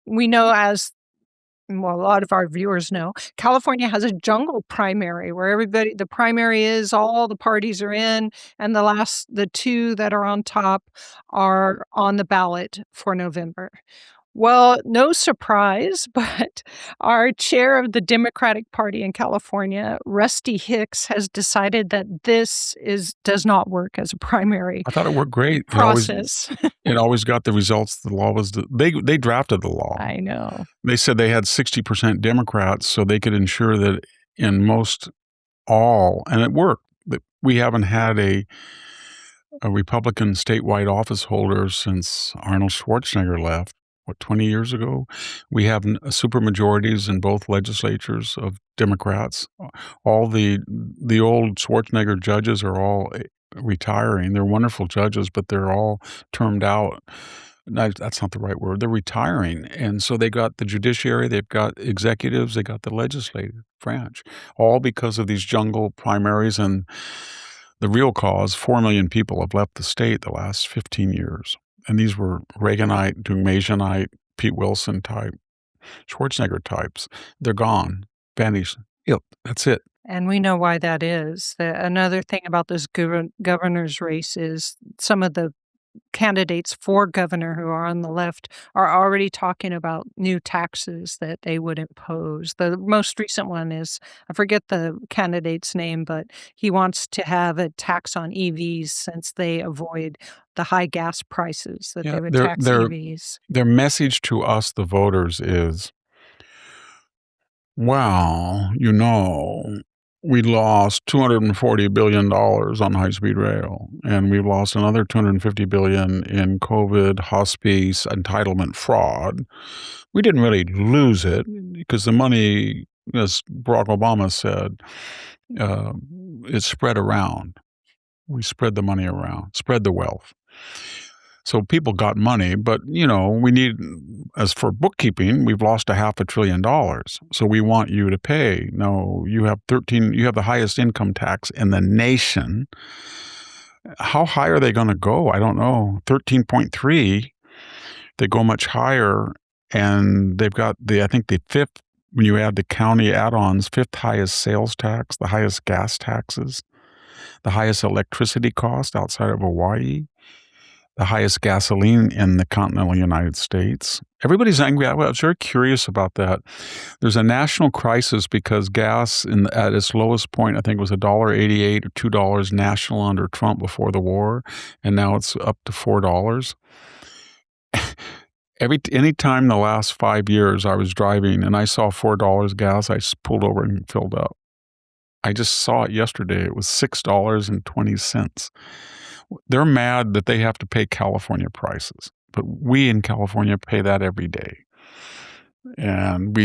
we know, as well, a lot of our viewers know, California has a jungle primary where the primary is all the parties are in, and the 2 that are on top are on the ballot for November. Well, no surprise, but our chair of the Democratic Party in California, Rusty Hicks, has decided that does not work as a primary I thought it worked great. process. It always got the results the law was. They drafted the law. I know. They said they had 60% Democrats, so they could ensure that in most all, and it worked. That we haven't had a Republican statewide office holder since Arnold Schwarzenegger left. 20 years ago? We have supermajorities in both legislatures of Democrats. All the old Schwarzenegger judges are all retiring. They're wonderful judges, but they're all termed out. No, that's not the right word. They're retiring. And so they got the judiciary, they've got executives, they got the legislative branch, all because of these jungle primaries. And the real cause, 4 million people have left the state the last 15 years. And these were Reaganite, Dugmasianite, Pete Wilson type, Schwarzenegger types. They're gone, vanished. Yep, that's it. And we know why that is. Another thing about this governor's race is some of the candidates for governor who are on the left are already talking about new taxes that they would impose. The most recent one is, I forget the candidate's name, but he wants to have a tax on EVs since they avoid the high gas prices that they would tax EVs. Their message to us, the voters, is, well, we lost $240 billion on high-speed rail, and we've lost another $250 billion in COVID, hospice, entitlement fraud. We didn't really lose it because the money, as Barack Obama said, it's spread around. We spread the money around, spread the wealth. So people got money, but, we need, as for bookkeeping, we've lost $500 billion. So we want you to pay. No, you have the highest income tax in the nation. How high are they going to go? I don't know. 13.3. They go much higher, and they've got I think the fifth, when you add the county add-ons, fifth highest sales tax, the highest gas taxes, the highest electricity cost outside of Hawaii, the highest gasoline in the continental United States. Everybody's angry. I was very curious about that. There's a national crisis because gas at its lowest point, I think it was $1.88 or $2 national under Trump before the war, and now it's up to $4. Any time the last 5 years I was driving and I saw $4 gas, I just pulled over and filled up. I just saw it yesterday. It was $6.20. They're mad that they have to pay California prices, but we in California pay that every day. And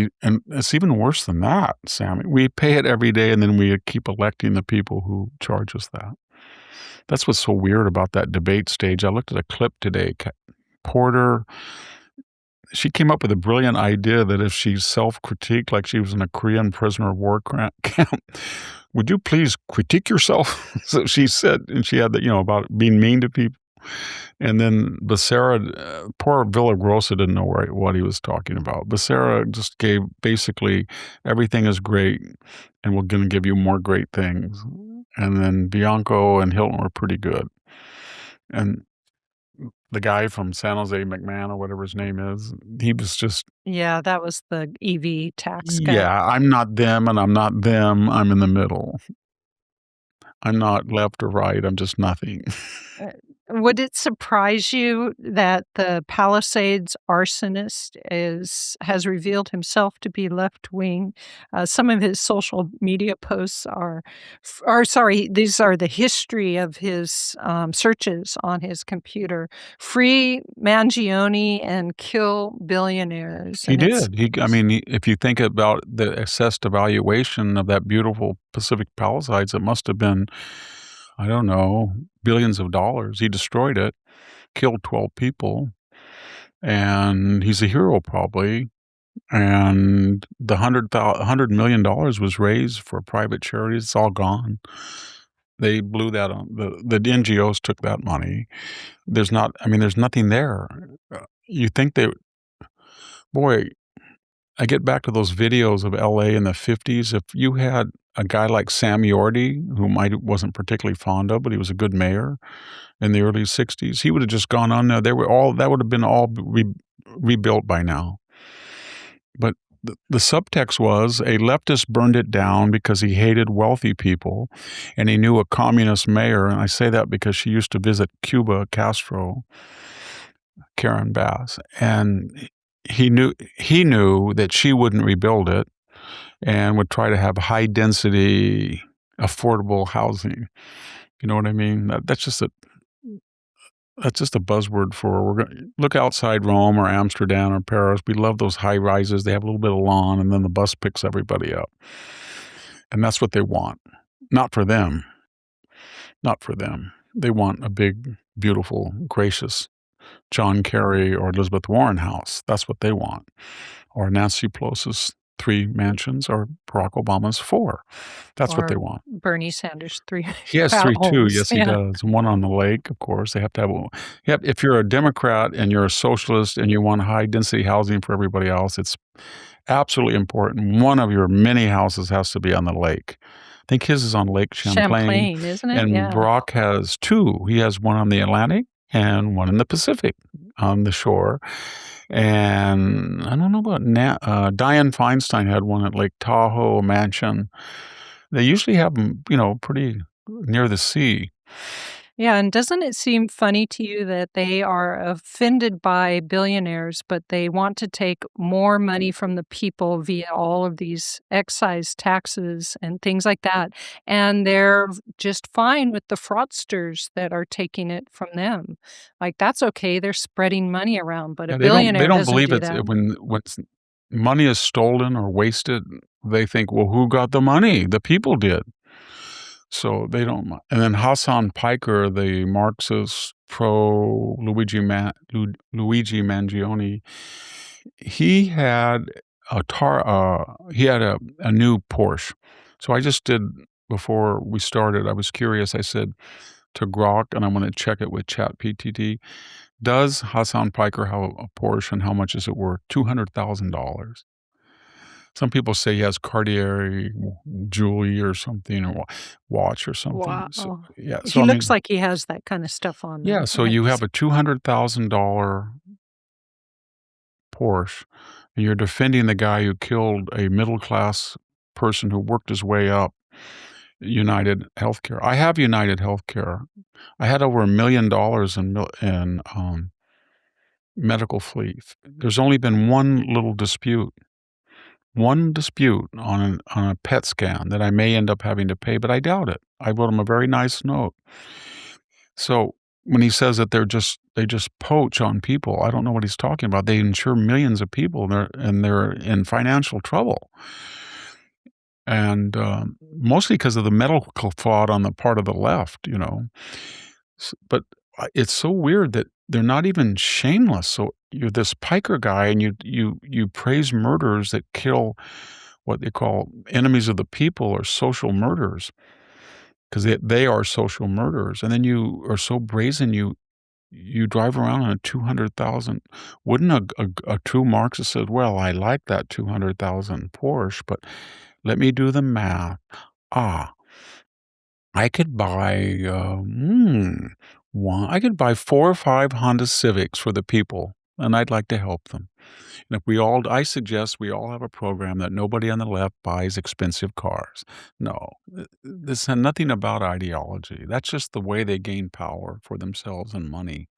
it's even worse than that, Sami. We pay it every day, and then we keep electing the people who charge us that. That's what's so weird about that debate stage. I looked at a clip today. Porter, she came up with a brilliant idea that if she self-critiqued like she was in a Korean prisoner of war camp, would you please critique yourself? So she said, and she had that, about being mean to people. And then Becerra, poor Villagrosa didn't know what he was talking about. Becerra just gave basically everything is great and we're going to give you more great things. And then Bianco and Hilton were pretty good. And the guy from San Jose, McMahon or whatever his name is, he was just... Yeah, that was the EV tax guy. Yeah, I'm not them and I'm not them. I'm in the middle. I'm not left or right. I'm just nothing. Would it surprise you that the Palisades arsonist has revealed himself to be left-wing? Some of his social media posts these are the history of his searches on his computer. Free Mangione and kill billionaires. He did. If you think about the assessed evaluation of that beautiful Pacific Palisades, it must have been, I don't know, billions of dollars. He destroyed it, killed 12 people, and he's a hero probably. And the $100 million was raised for private charities. It's all gone. They blew that on. The NGOs took that money. There's nothing there. You think boy, I get back to those videos of LA in the 50s. If you had a guy like Sami whom I wasn't particularly fond of, but he was a good mayor in the early 60s, he would have just gone on there. That would have been all rebuilt by now. But the subtext was a leftist burned it down because he hated wealthy people, and he knew a communist mayor, and I say that because she used to visit Cuba, Castro, Karen Bass, and he knew that she wouldn't rebuild it and would try to have high density, affordable housing. You know what I mean? That's just a buzzword for we're going to look outside Rome or Amsterdam or Paris. We love those high rises. They have a little bit of lawn, and then the bus picks everybody up. And that's what they want. Not for them. Not for them. They want a big, beautiful, gracious John Kerry or Elizabeth Warren house. That's what they want. Or Nancy Pelosi's 3 mansions or Barack Obama's 4. That's what they want. Bernie Sanders 3. He has 3 too. Yes, he does. One on the lake, of course. They have to have one. Yep. If you're a Democrat and you're a socialist and you want high density housing for everybody else, it's absolutely important. One of your many houses has to be on the lake. I think his is on Lake Champlain. Isn't it? And Barack has 2. He has one on the Atlantic and one in the Pacific on the shore. And I don't know about Dianne Feinstein had one at Lake Tahoe, a mansion. They usually have them, pretty near the sea. Yeah, and doesn't it seem funny to you that they are offended by billionaires, but they want to take more money from the people via all of these excise taxes and things like that, and they're just fine with the fraudsters that are taking it from them? Like, that's okay, they're spreading money around, but a billionaire they don't doesn't believe do it that. when money is stolen or wasted. They think, well, who got the money? The people did. So they don't mind. And then Hassan Piker, the Marxist pro-Luigi Mangione, he had a new Porsche. So I just did, before we started, I was curious. I said to Grok, and I'm going to check it with ChatGPT, does Hassan Piker have a Porsche and how much is it worth? $200,000. Some people say he has Cartier jewelry or something, or watch or something. Wow. So, yeah. He looks like he has that kind of stuff on. Yeah. So you have a $200,000 Porsche, and you're defending the guy who killed a middle-class person who worked his way up. United Healthcare. I have United Healthcare. I had over $1 million in medical fleet. There's only been one little dispute. One dispute on a PET scan that I may end up having to pay, but I doubt it. I wrote him a very nice note. So when he says that they just poach on people, I don't know what he's talking about. They insure millions of people, and they're in financial trouble, and mostly because of the medical fraud on the part of the left, But it's so weird that they're not even shameless. So you're this Piker guy, and you praise murderers that kill what they call enemies of the people or social murderers, because they are social murderers. And then you are so brazen, you drive around in a 200,000. Wouldn't a true Marxist say, well, I like that 200,000 Porsche, but let me do the math. I could buy I could buy 4 or 5 Honda Civics for the people, and I'd like to help them. And I suggest we all have a program that nobody on the left buys expensive cars. No, this has nothing about ideology. That's just the way they gain power for themselves and money.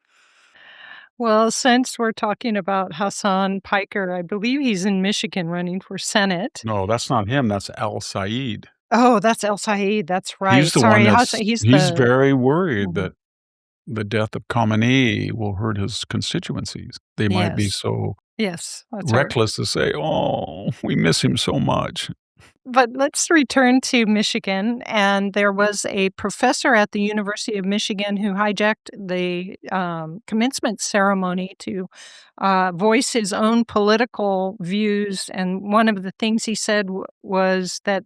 Well, since we're talking about Hassan Piker, I believe he's in Michigan running for Senate. No, that's not him. That's Al Said. Oh, that's El Said. That's right. He's the Sorry, one Hassan, he's the very worried Mhm. that the death of Khamenei will hurt his constituencies. They might be Yes. so Yes, that's right. reckless to say, "Oh, we miss him so much." But let's return to Michigan, and there was a professor at the University of Michigan who hijacked the commencement ceremony to voice his own political views, and one of the things he said was that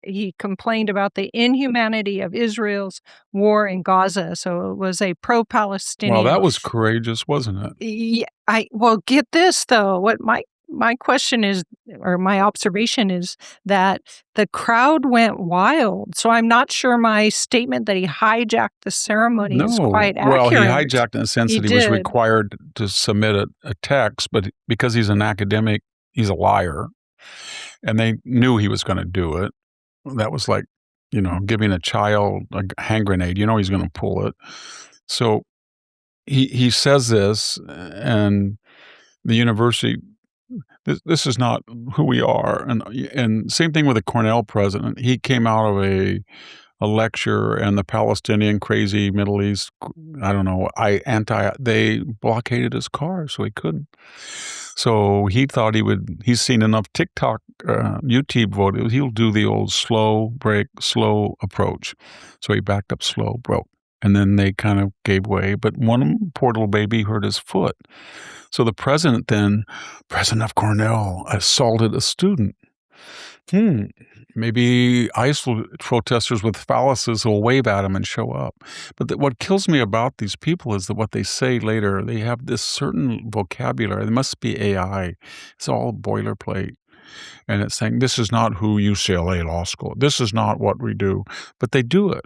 he complained about the inhumanity of Israel's war in Gaza, so it was a pro-Palestinian. Well, that was courageous, wasn't it? Well, get this, though. What my question is, or my observation is, that the crowd went wild. So I'm not sure my statement that he hijacked the ceremony is quite accurate. Well, he hijacked in the sense He that he was did. required to submit a text, but because he's an academic, he's a liar. And they knew he was going to do it. That was like, giving a child a hand grenade. He's going to pull it. So he says this, and the university, this is not who we are. And same thing with the Cornell president. He came out of a lecture, and the Palestinian crazy Middle East, I don't know, they blockaded his car, so he couldn't. So he thought he's seen enough TikTok, YouTube videos, he'll do the old slow break, slow approach. So he backed up slow, broke. And then they kind of gave way. But one poor little baby hurt his foot. So the president of Cornell, assaulted a student. Maybe ICE protesters with phalluses will wave at him and show up. But what kills me about these people is that what they say later, they have this certain vocabulary. They must be AI. It's all boilerplate. And it's saying, this is not who UCLA Law School. This is not what we do. But they do it.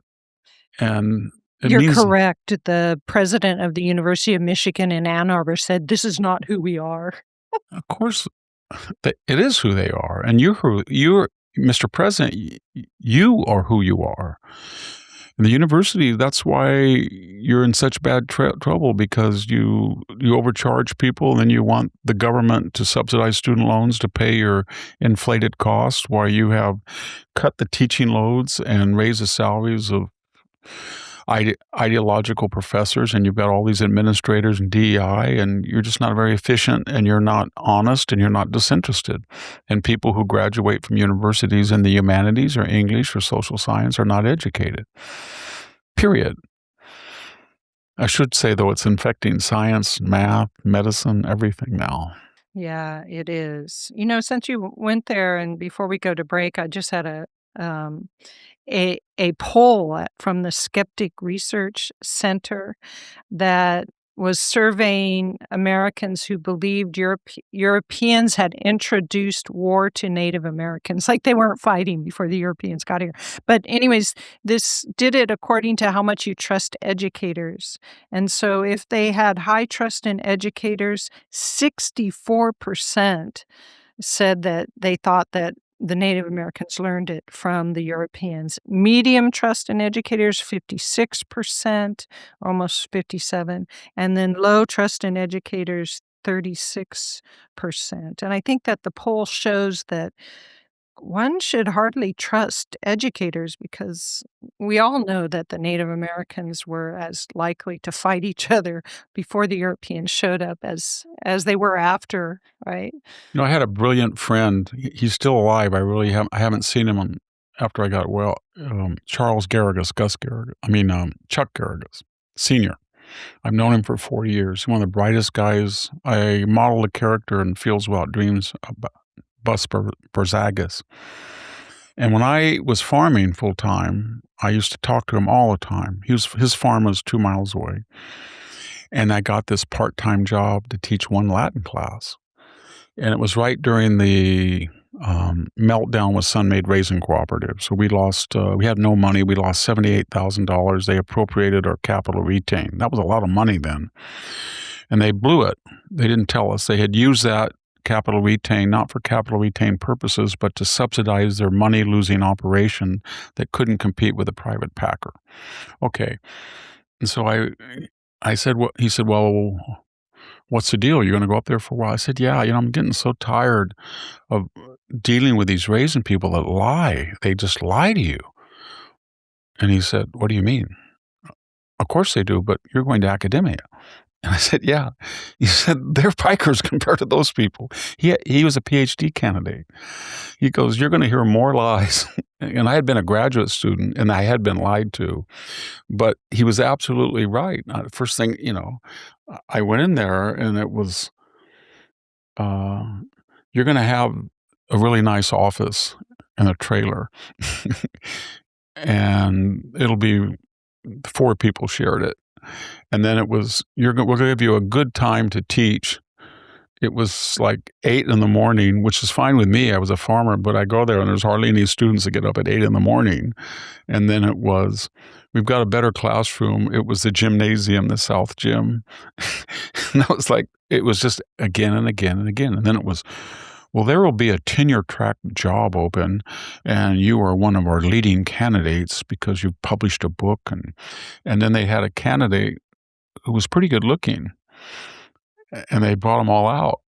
And you're correct. The president of the University of Michigan in Ann Arbor said, this is not who we are. Of course, it is who they are. And you're Mr. President, you are who you are. In the university, that's why you're in such bad trouble, because you overcharge people, and then you want the government to subsidize student loans to pay your inflated costs, while you have cut the teaching loads and raised the salaries of ideological professors, and you've got all these administrators and DEI, and you're just not very efficient, and you're not honest, and you're not disinterested. And people who graduate from universities in the humanities or English or social science are not educated. Period. I should say, though, it's infecting science, math, medicine, everything now. Yeah, it is. Since you went there, and before we go to break, I just had a poll from the Skeptic Research Center that was surveying Americans who believed Europeans had introduced war to Native Americans, like they weren't fighting before the Europeans got here. But anyways, this did it according to how much you trust educators. And so if they had high trust in educators, 64% said that they thought that the Native Americans learned it from the Europeans. Medium trust in educators, 56%, almost 57%. And then low trust in educators, 36%. And I think that the poll shows that one should hardly trust educators, because we all know that the Native Americans were as likely to fight each other before the Europeans showed up as they were after, right? I had a brilliant friend. He's still alive. I haven't seen him after I got well. Chuck Garrigus, Sr. I've known him for 40 years. He's one of the brightest guys. I modeled a character in Fields Without Dreams about Bus Berzagas. And when I was farming full time, I used to talk to him all the time. His farm was 2 miles away. And I got this part-time job to teach one Latin class. And it was right during the meltdown with Sun-Made Raisin Cooperative. So we had no money. We lost $78,000. They appropriated our capital retain. That was a lot of money then. And they blew it. They didn't tell us. They had used that capital retain, not for capital retain purposes, but to subsidize their money-losing operation that couldn't compete with a private packer. Okay. And so I said, he said, well, what's the deal? You're going to go up there for a while? I said, yeah, I'm getting so tired of dealing with these raisin people that lie. They just lie to you. And he said, what do you mean? Of course they do, but you're going to academia. And I said, yeah. He said, they're pikers compared to those people. He was a PhD candidate. He goes, you're going to hear more lies. And I had been a graduate student, and I had been lied to. But he was absolutely right. First thing, I went in there, and it was, you're going to have a really nice office and a trailer. And it'll be 4 people shared it. And then it was, we're going to give you a good time to teach it was like 8 in the morning, which is fine with me. I was a farmer, but I go there and there's hardly any students that get up at 8 in the morning. And then it was, we've got a better classroom. It was the gymnasium, the South Gym. And I was like, it was just again and again and again. And then it was, well, there will be a tenure track job open, and you are one of our leading candidates because you've published a book. And then they had a candidate who was pretty good looking, and they brought them all out.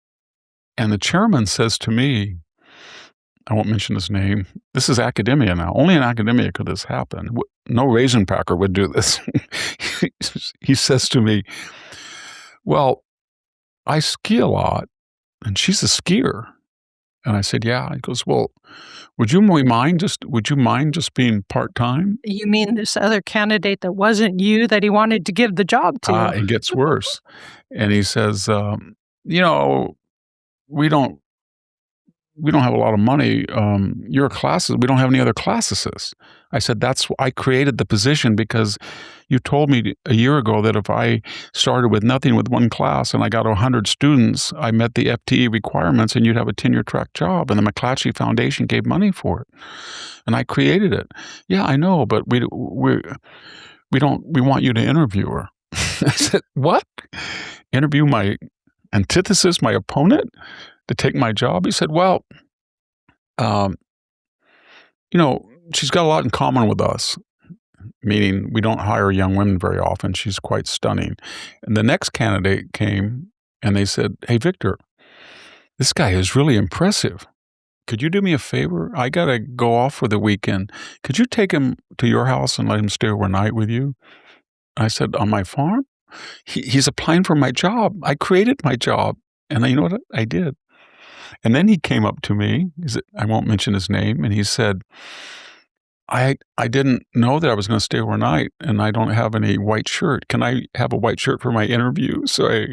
And the chairman says to me, I won't mention his name. This is academia now. Only in academia could this happen. No raisin packer would do this. He says to me, well, I ski a lot, and she's a skier. And I said, yeah. He goes, well, would you mind just being part-time? You mean this other candidate that wasn't you that he wanted to give the job to? It gets worse. And he says, we don't have a lot of money. Your classes, we don't have any other classicists. I said, I created the position because you told me a year ago that if I started with nothing with one class and I got 100 students, I met the FTE requirements and you'd have a tenure track job. And the McClatchy Foundation gave money for it. And I created it. Yeah, I know, but we want you to interview her. I said, what? Interview my antithesis, my opponent, to take my job? He said, well, she's got a lot in common with us, meaning we don't hire young women very often. She's quite stunning. And the next candidate came and they said, hey, Victor, this guy is really impressive. Could you do me a favor? I got to go off for the weekend. Could you take him to your house and let him stay overnight with you? I said, on my farm? He's applying for my job. I created my job. And you know what I did? And then he came up to me, I won't mention his name, and he said, I didn't know that I was going to stay overnight, and I don't have any white shirt. Can I have a white shirt for my interview? So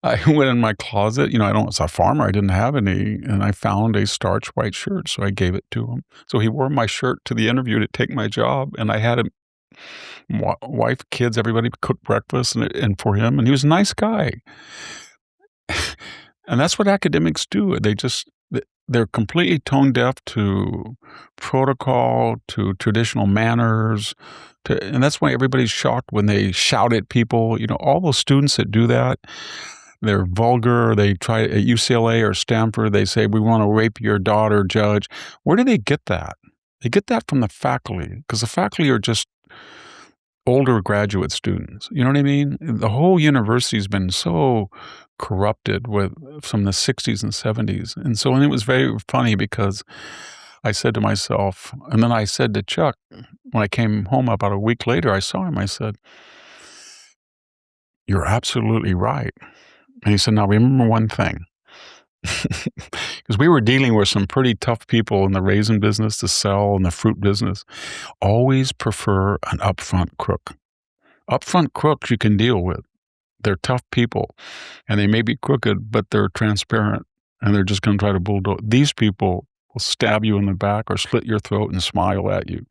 I went in my closet. As a farmer, I didn't have any, and I found a starched white shirt, so I gave it to him. So he wore my shirt to the interview to take my job, and I had him, wife, kids, everybody cook breakfast and for him, and he was a nice guy. And that's what academics do. They're completely tone deaf to protocol, to traditional manners, and that's why everybody's shocked when they shout at people. All those students that do that, they're vulgar. They try at UCLA or Stanford, they say, we want to rape your daughter, judge. Where do they get that? They get that from the faculty, because the faculty are just older graduate students. You know what I mean? The whole university has been so corrupted from the 60s and 70s. And it was very funny because I said to myself, and then I said to Chuck, when I came home about a week later, I saw him, I said, you're absolutely right. And he said, now remember one thing. Because we were dealing with some pretty tough people in the raisin business, the sell, and the fruit business. Always prefer an upfront crook. Upfront crooks you can deal with. They're tough people, and they may be crooked, but they're transparent, and they're just going to try to bulldoze. These people will stab you in the back or slit your throat and smile at you.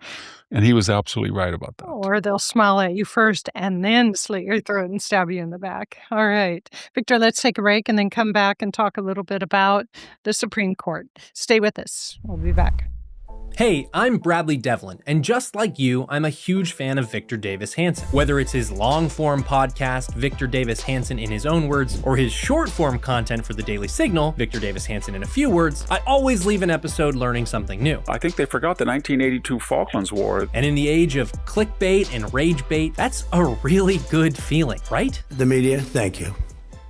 And he was absolutely right about that. Or they'll smile at you first and then slit your throat and stab you in the back. All right. Victor, let's take a break and then come back and talk a little bit about the Supreme Court. Stay with us. We'll be back. Hey, I'm Bradley Devlin, and just like you, I'm a huge fan of Victor Davis Hanson. Whether it's his long-form podcast, Victor Davis Hanson in his own words, or his short-form content for the Daily Signal, Victor Davis Hanson in a few words, I always leave an episode learning something new. I think they forgot the 1982 Falklands War. And in the age of clickbait and rage bait, that's a really good feeling, right? The media, thank you.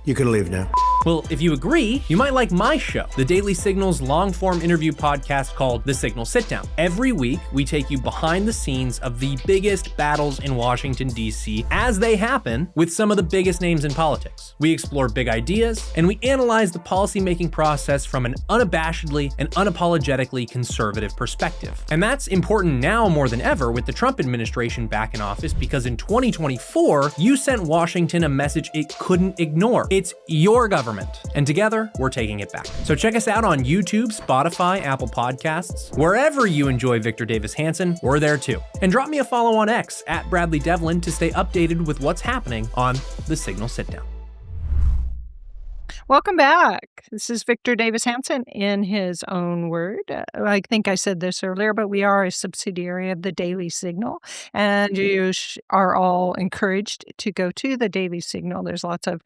You can leave now. Well, if you agree, you might like my show, the Daily Signal's long-form interview podcast called The Signal Sit Down. Every week, we take you behind the scenes of the biggest battles in Washington, D.C. as they happen with some of the biggest names in politics. We explore big ideas, and we analyze the policymaking process from an unabashedly and unapologetically conservative perspective. And that's important now more than ever with the Trump administration back in office, because in 2024, you sent Washington a message it couldn't ignore. It's your government. And together, we're taking it back. So check us out on YouTube, Spotify, Apple Podcasts. Wherever you enjoy Victor Davis Hanson, we're there too. And drop me a follow on X at Bradley Devlin to stay updated with what's happening on The Signal Sit Down. Welcome back. This is Victor Davis Hanson in his own word. I think I said this earlier, but we are a subsidiary of the Daily Signal, and you are all encouraged to go to the Daily Signal. There's lots of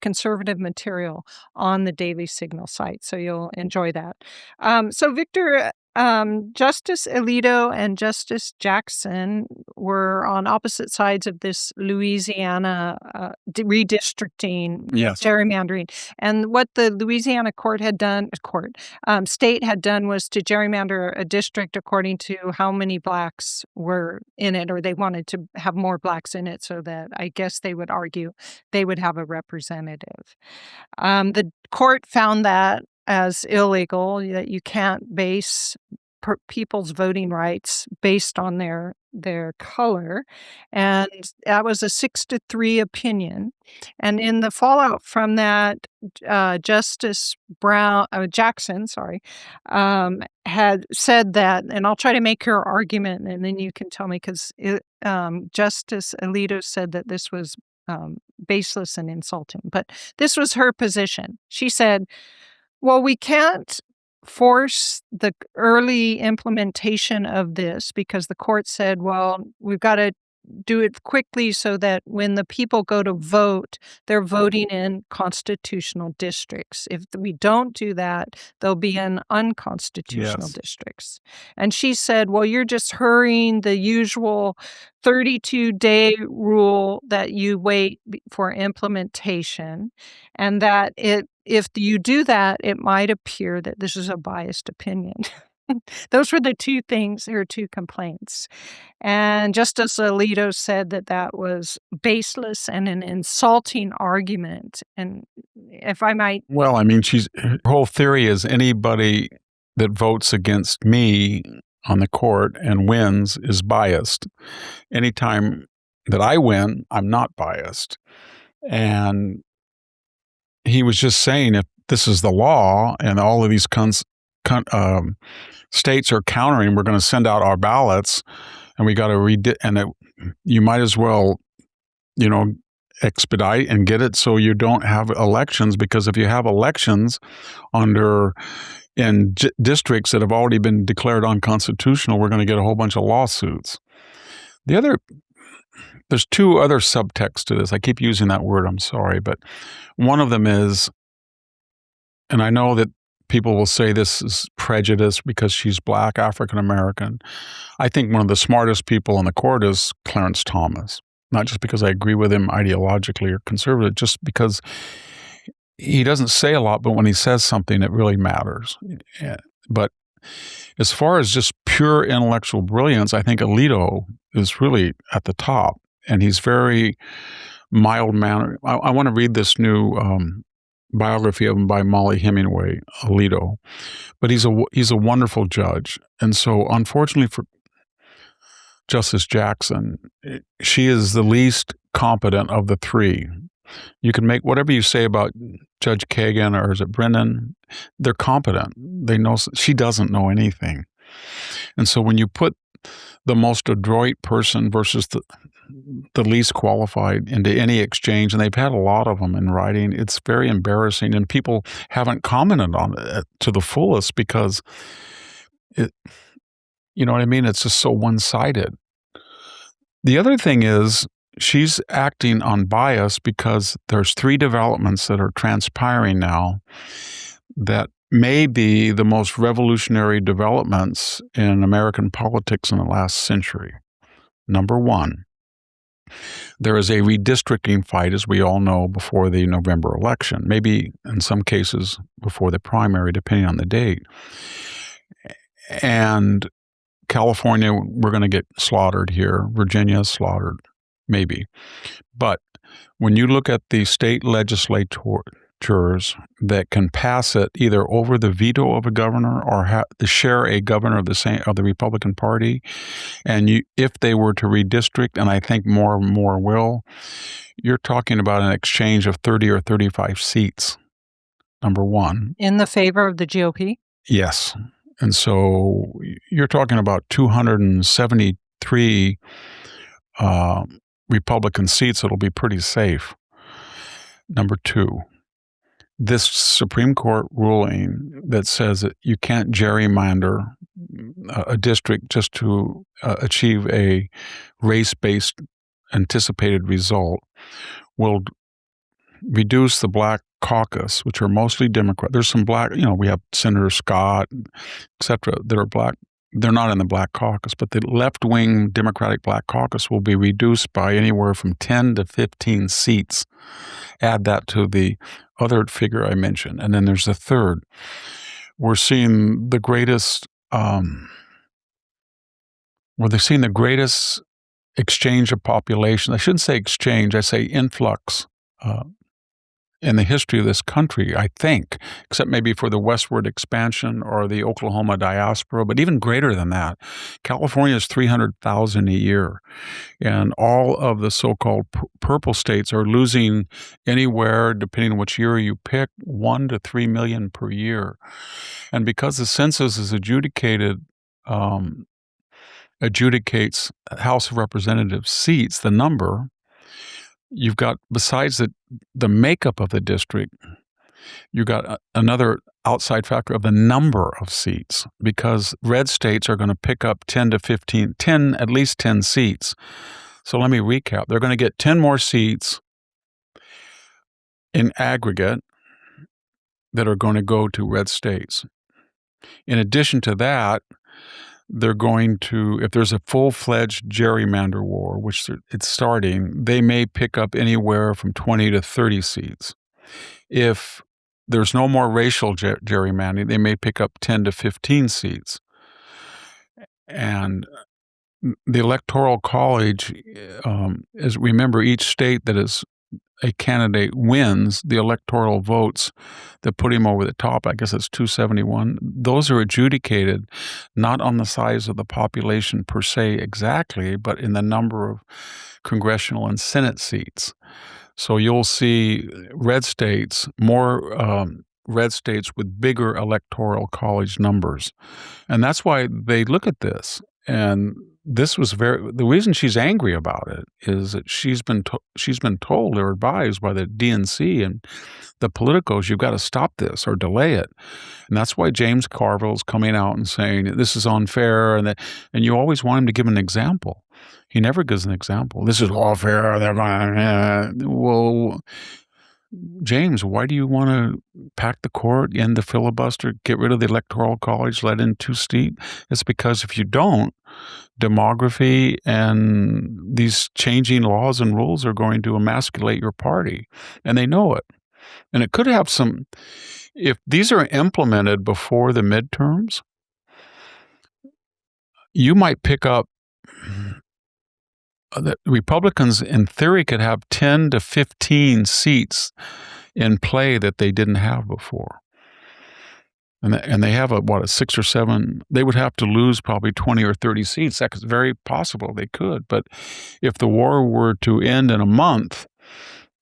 conservative material on the Daily Signal site, so you'll enjoy that. So, Victor, Justice Alito and Justice Jackson were on opposite sides of this Louisiana redistricting, Yes. gerrymandering. And what the Louisiana state had done was to gerrymander a district according to how many blacks were in it, or they wanted to have more blacks in it so that I guess they would argue they would have a representative. The court found that as illegal, that you can't base people's voting rights based on their color, and that was a 6-3 opinion. And in the fallout from that, Justice Jackson, had said that, and I'll try to make your argument, and then you can tell me, because Justice Alito said that this was baseless and insulting, but this was her position. She said, well, we can't force the early implementation of this because the court said, well, we've got to do it quickly so that when the people go to vote, they're voting in constitutional districts. If we don't do that, they'll be in unconstitutional districts. And she said, well, you're just hurrying the usual 32-day rule that you wait for implementation, and that if you do that, it might appear that this is a biased opinion. Those were the two things, or two complaints. And Justice Alito said that that was baseless and an insulting argument. And if I might... Well, I mean, her whole theory is anybody that votes against me on the court and wins is biased. Anytime that I win, I'm not biased. And he was just saying, if this is the law and all of these states are countering, we're going to send out our ballots, and we got to you might as well, expedite and get it so you don't have elections, because if you have elections in districts that have already been declared unconstitutional, we're going to get a whole bunch of lawsuits. There's two other subtexts to this. I keep using that word, I'm sorry, but one of them is, and I know that people will say this is prejudice because she's Black, African American. I think one of the smartest people on the court is Clarence Thomas, not just because I agree with him ideologically or conservative, just because he doesn't say a lot, but when he says something, it really matters. But as far as just pure intellectual brilliance, I think Alito is really at the top, and he's very mild-mannered. I want to read this new biography of him by Molly Hemingway, Alito, but he's a wonderful judge. And so unfortunately for Justice Jackson, she is the least competent of the three. You can make whatever you say about Judge Kagan, or is it Brennan, they're competent. They know. She doesn't know anything. And so when you put the most adroit person versus the least qualified into any exchange, and they've had a lot of them in writing, it's very embarrassing, and people haven't commented on it to the fullest because you know what I mean? It's just so one-sided. The other thing is she's acting on bias because there's three developments that are transpiring now that may be the most revolutionary developments in American politics in the last century. Number one, there is a redistricting fight, as we all know, before the November election, maybe in some cases before the primary, depending on the date. And California, we're going to get slaughtered here. Virginia is slaughtered, maybe. But when you look at the state legislatures that can pass it either over the veto of a governor or share a governor of the Republican Party, and if they were to redistrict, and I think more and more will, you're talking about an exchange of 30 or 35 seats. Number one. In the favor of the GOP? Yes. And so you're talking about 273 Republican seats that'll be pretty safe. Number two, this Supreme Court ruling that says that you can't gerrymander a district just to achieve a race-based anticipated result will reduce the black caucus, which are mostly Democrat. There's some black, we have Senator Scott, et cetera, that are black. They're not in the black caucus, but the left-wing Democratic black caucus will be reduced by anywhere from 10 to 15 seats. Add that to the other figure I mentioned. And then there's the third. We're seeing the greatest, they're seeing the greatest exchange of population. I shouldn't say exchange, I say influx in the history of this country, I think, except maybe for the westward expansion or the Oklahoma diaspora, but even greater than that. California is 300,000 a year, and all of the so-called purple states are losing anywhere, depending on which year you pick, 1 to 3 million per year. And because the census is adjudicates House of Representatives seats, the number, you've got, besides the makeup of the district, you've got another outside factor of the number of seats, because red states are going to pick up 10 to 15, at least 10 seats. So let me recap. They're going to get 10 more seats in aggregate that are going to go to red states. In addition to that, they're going to, if there's a full-fledged gerrymander war, which it's starting, they may pick up anywhere from 20 to 30 seats. If there's no more racial gerrymandering, they may pick up 10 to 15 seats. And the Electoral College, is, remember, each state that is a candidate wins, the electoral votes that put him over the top, I guess it's 271, those are adjudicated not on the size of the population per se exactly, but in the number of congressional and Senate seats. So you'll see red states with bigger electoral college numbers. And that's why they look at this. And this was the reason she's angry about it is that she's been told or advised by the DNC and the politicos, you've got to stop this or delay it. And that's why James Carville's coming out and saying this is unfair, and you always want him to give an example. He never gives an example. This is all fair. They're going, well, James, why do you want to pack the court, end the filibuster, get rid of the Electoral College, let in 2 seats? It's because if you don't, demography and these changing laws and rules are going to emasculate your party. And they know it. And it could have some, if these are implemented before the midterms, you might pick up, the Republicans in theory could have 10 to 15 seats in play that they didn't have before. And they have a 6 or 7, they would have to lose probably 20 or 30 seats. That's very possible they could. But if the war were to end in a month,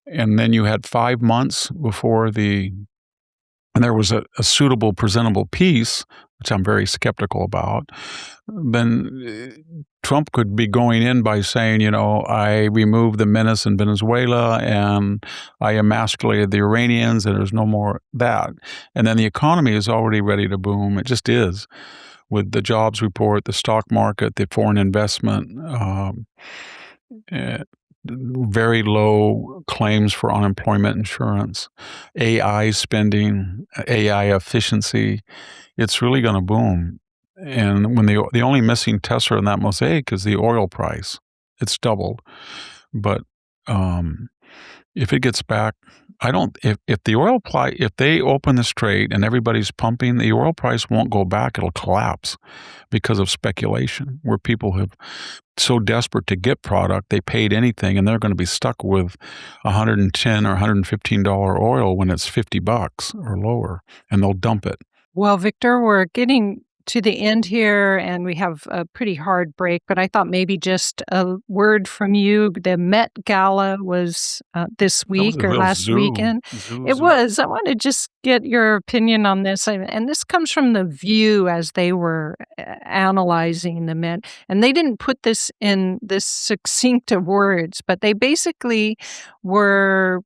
and then you had 5 months before and there was a suitable, presentable peace, which I'm very skeptical about, then Trump could be going in by saying, I removed the menace in Venezuela and I emasculated the Iranians and there's no more that. And then the economy is already ready to boom. It just is, with the jobs report, the stock market, the foreign investment, very low claims for unemployment insurance, AI spending, AI efficiency. It's really going to boom. And when the only missing tester in that mosaic is the oil price. It's doubled. But if it gets back, if they open the strait and everybody's pumping, the oil price won't go back. It'll collapse because of speculation, where people have so desperate to get product, they paid anything, and they're going to be stuck with $110 or $115 oil when it's $50 or lower, and they'll dump it. Well, Victor, we're getting to the end here, and we have a pretty hard break, but I thought maybe just a word from you. The Met Gala was this week or last weekend. It was. I want to just get your opinion on this. And this comes from The View as they were analyzing the Met. And they didn't put this in this succinct of words, but they basically were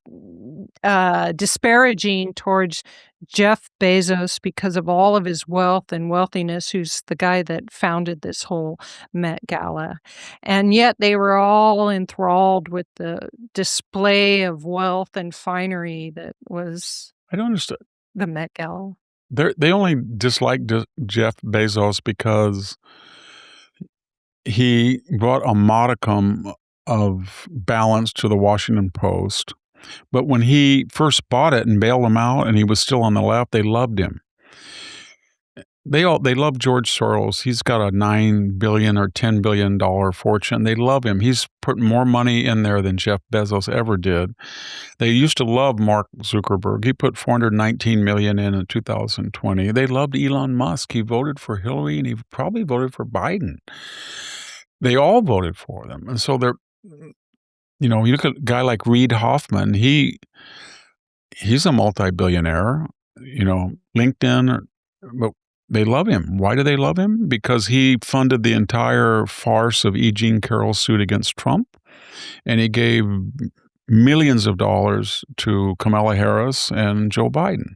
disparaging towards Jeff Bezos because of all of his wealth and wealthiness, who's the guy that founded this whole Met Gala. And yet they were all enthralled with the display of wealth and finery that was I don't understand. the Met Gala. They only dislike Jeff Bezos because he brought a modicum of balance to the Washington Post. But when he first bought it and bailed them out and he was still on the left, they loved him. They love George Soros. He's got a $9 billion or $10 billion fortune. They love him. He's put more money in there than Jeff Bezos ever did. They used to love Mark Zuckerberg. He put $419 million in 2020. They loved Elon Musk. He voted for Hillary and he probably voted for Biden. They all voted for them. And so you look at a guy like Reid Hoffman. He's a multi-billionaire, LinkedIn, but they love him. Why do they love him? Because he funded the entire farce of E. Jean Carroll's suit against Trump, and he gave millions of dollars to Kamala Harris and Joe Biden.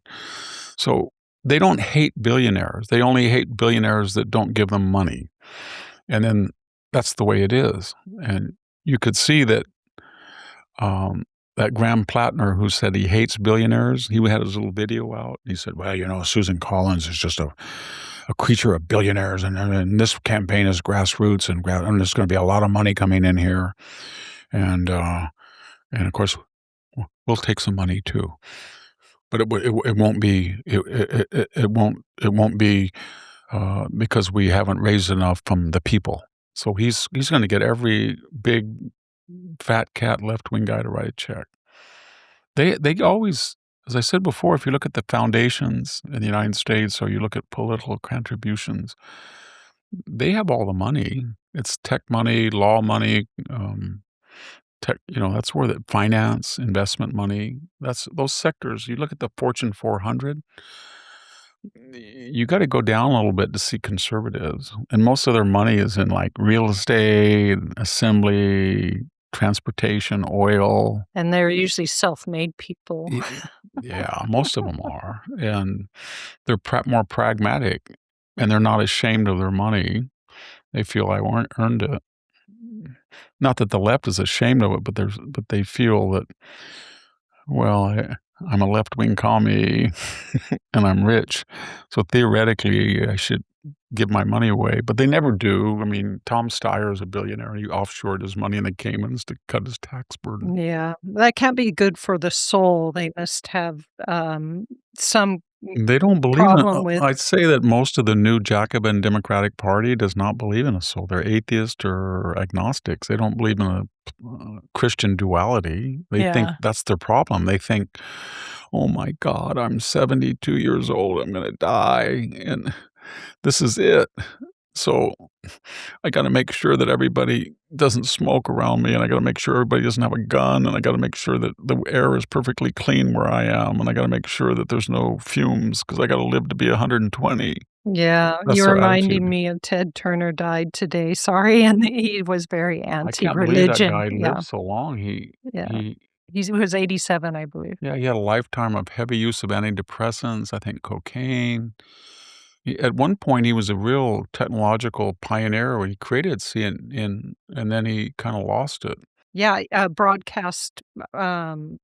So they don't hate billionaires. They only hate billionaires that don't give them money. And then that's the way it is. And you could see that that Graham Plattner, who said he hates billionaires, he had his little video out. He said, well, Susan Collins is just a creature of billionaires, and this campaign is grassroots, and there's going to be a lot of money coming in here. And of course, we'll take some money too. But it won't be because we haven't raised enough from the people. So he's going to get every big fat cat left-wing guy to write a check. They always, as I said before, if you look at the foundations in the United States or you look at political contributions, they have all the money. It's tech money, law money, that's where the finance, investment money, that's those sectors. You look at the Fortune 400, you got to go down a little bit to see conservatives. And most of their money is in like real estate, assembly, transportation, oil. And they're usually self-made people. Yeah, most of them are. And they're more pragmatic, and they're not ashamed of their money. They feel I earned it. Not that the left is ashamed of it, but they feel that, well, I'm a left-wing commie and I'm rich. So theoretically, I should give my money away. But they never do. I mean, Tom Steyer is a billionaire. He offshored his money in the Caymans to cut his tax burden. Yeah, that can't be good for the soul. They must have some They don't believe problem in with. I'd say that most of the new Jacobin Democratic Party does not believe in a soul. They're atheists or agnostics. They don't believe in a Christian duality. They think that's their problem. They think, oh my God, I'm 72 years old. I'm going to die. And this is it. So I got to make sure that everybody doesn't smoke around me, and I got to make sure everybody doesn't have a gun, and I got to make sure that the air is perfectly clean where I am, and I got to make sure that there's no fumes because I got to live to be 120. Yeah, That's you're their reminding attitude. me of Ted Turner died today. Sorry, and he was very I can't believe that anti-religion. guy Yeah, lived so long. He was 87, I believe. Yeah, he had a lifetime of heavy use of antidepressants, I think cocaine. At one point, he was a real technological pioneer where he created CNN, and then he kind of lost it. Yeah, broadcast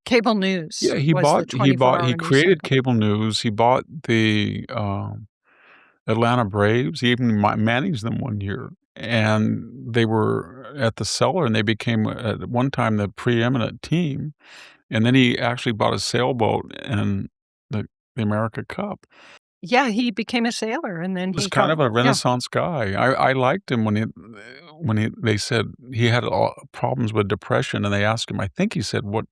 cable news. Yeah, he was the 24-hour news created cycle. cable news. He bought the Atlanta Braves. He even managed them one year. And they were at the cellar, and they became, at one time, the preeminent team. And then he actually bought a sailboat and the America Cup. Yeah, he became a sailor, and then He was he kind of a yeah. Renaissance guy. I liked him when they said he had problems with depression, and they asked him, I think he said, what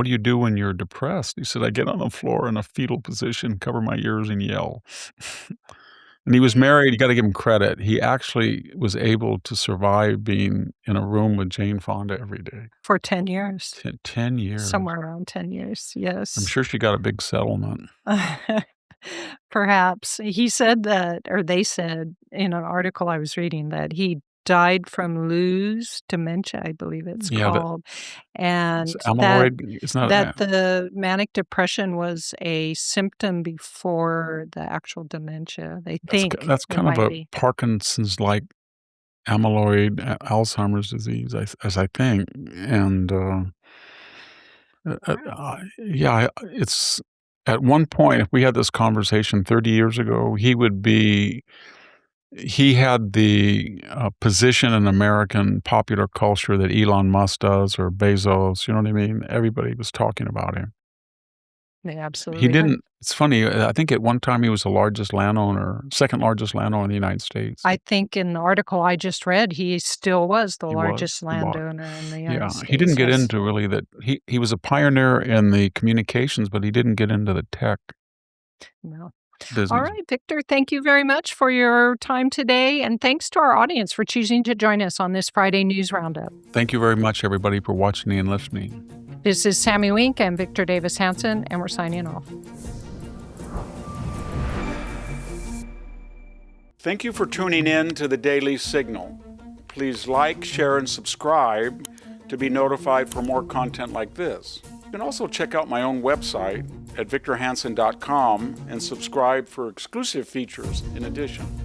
do you do when you're depressed? He said, I get on the floor in a fetal position, cover my ears, and yell. And he was married. You got to give him credit. He actually was able to survive being in a room with Jane Fonda every day. For 10 years. 10 years. Somewhere around 10 years, yes. I'm sure she got a big settlement. Perhaps. He said that, or they said in an article I was reading, that he died from Lew's dementia, I believe it's called. And It's amyloid. It's not that the manic depression was a symptom before the actual dementia. They think that's kind of a Parkinson's-like amyloid Alzheimer's disease, as I think. And it's at one point, if we had this conversation 30 years ago, he had the position in American popular culture that Elon Musk does, or Bezos, you know what I mean? Everybody was talking about him. They absolutely He didn't. It's funny. I think at one time he was the largest landowner, second largest landowner in the United States. I think in the article I just read, he still was the largest landowner in the United States. He didn't get into really that. He was a pioneer in the communications, but he didn't get into the tech business. All right, Victor, thank you very much for your time today. And thanks to our audience for choosing to join us on this Friday News Roundup. Thank you very much, everybody, for watching and listening. This is Sami Wink and Victor Davis Hanson, and we're signing off. Thank you for tuning in to the Daily Signal. Please like, share, and subscribe to be notified for more content like this. You can also check out my own website at victorhanson.com and subscribe for exclusive features in addition.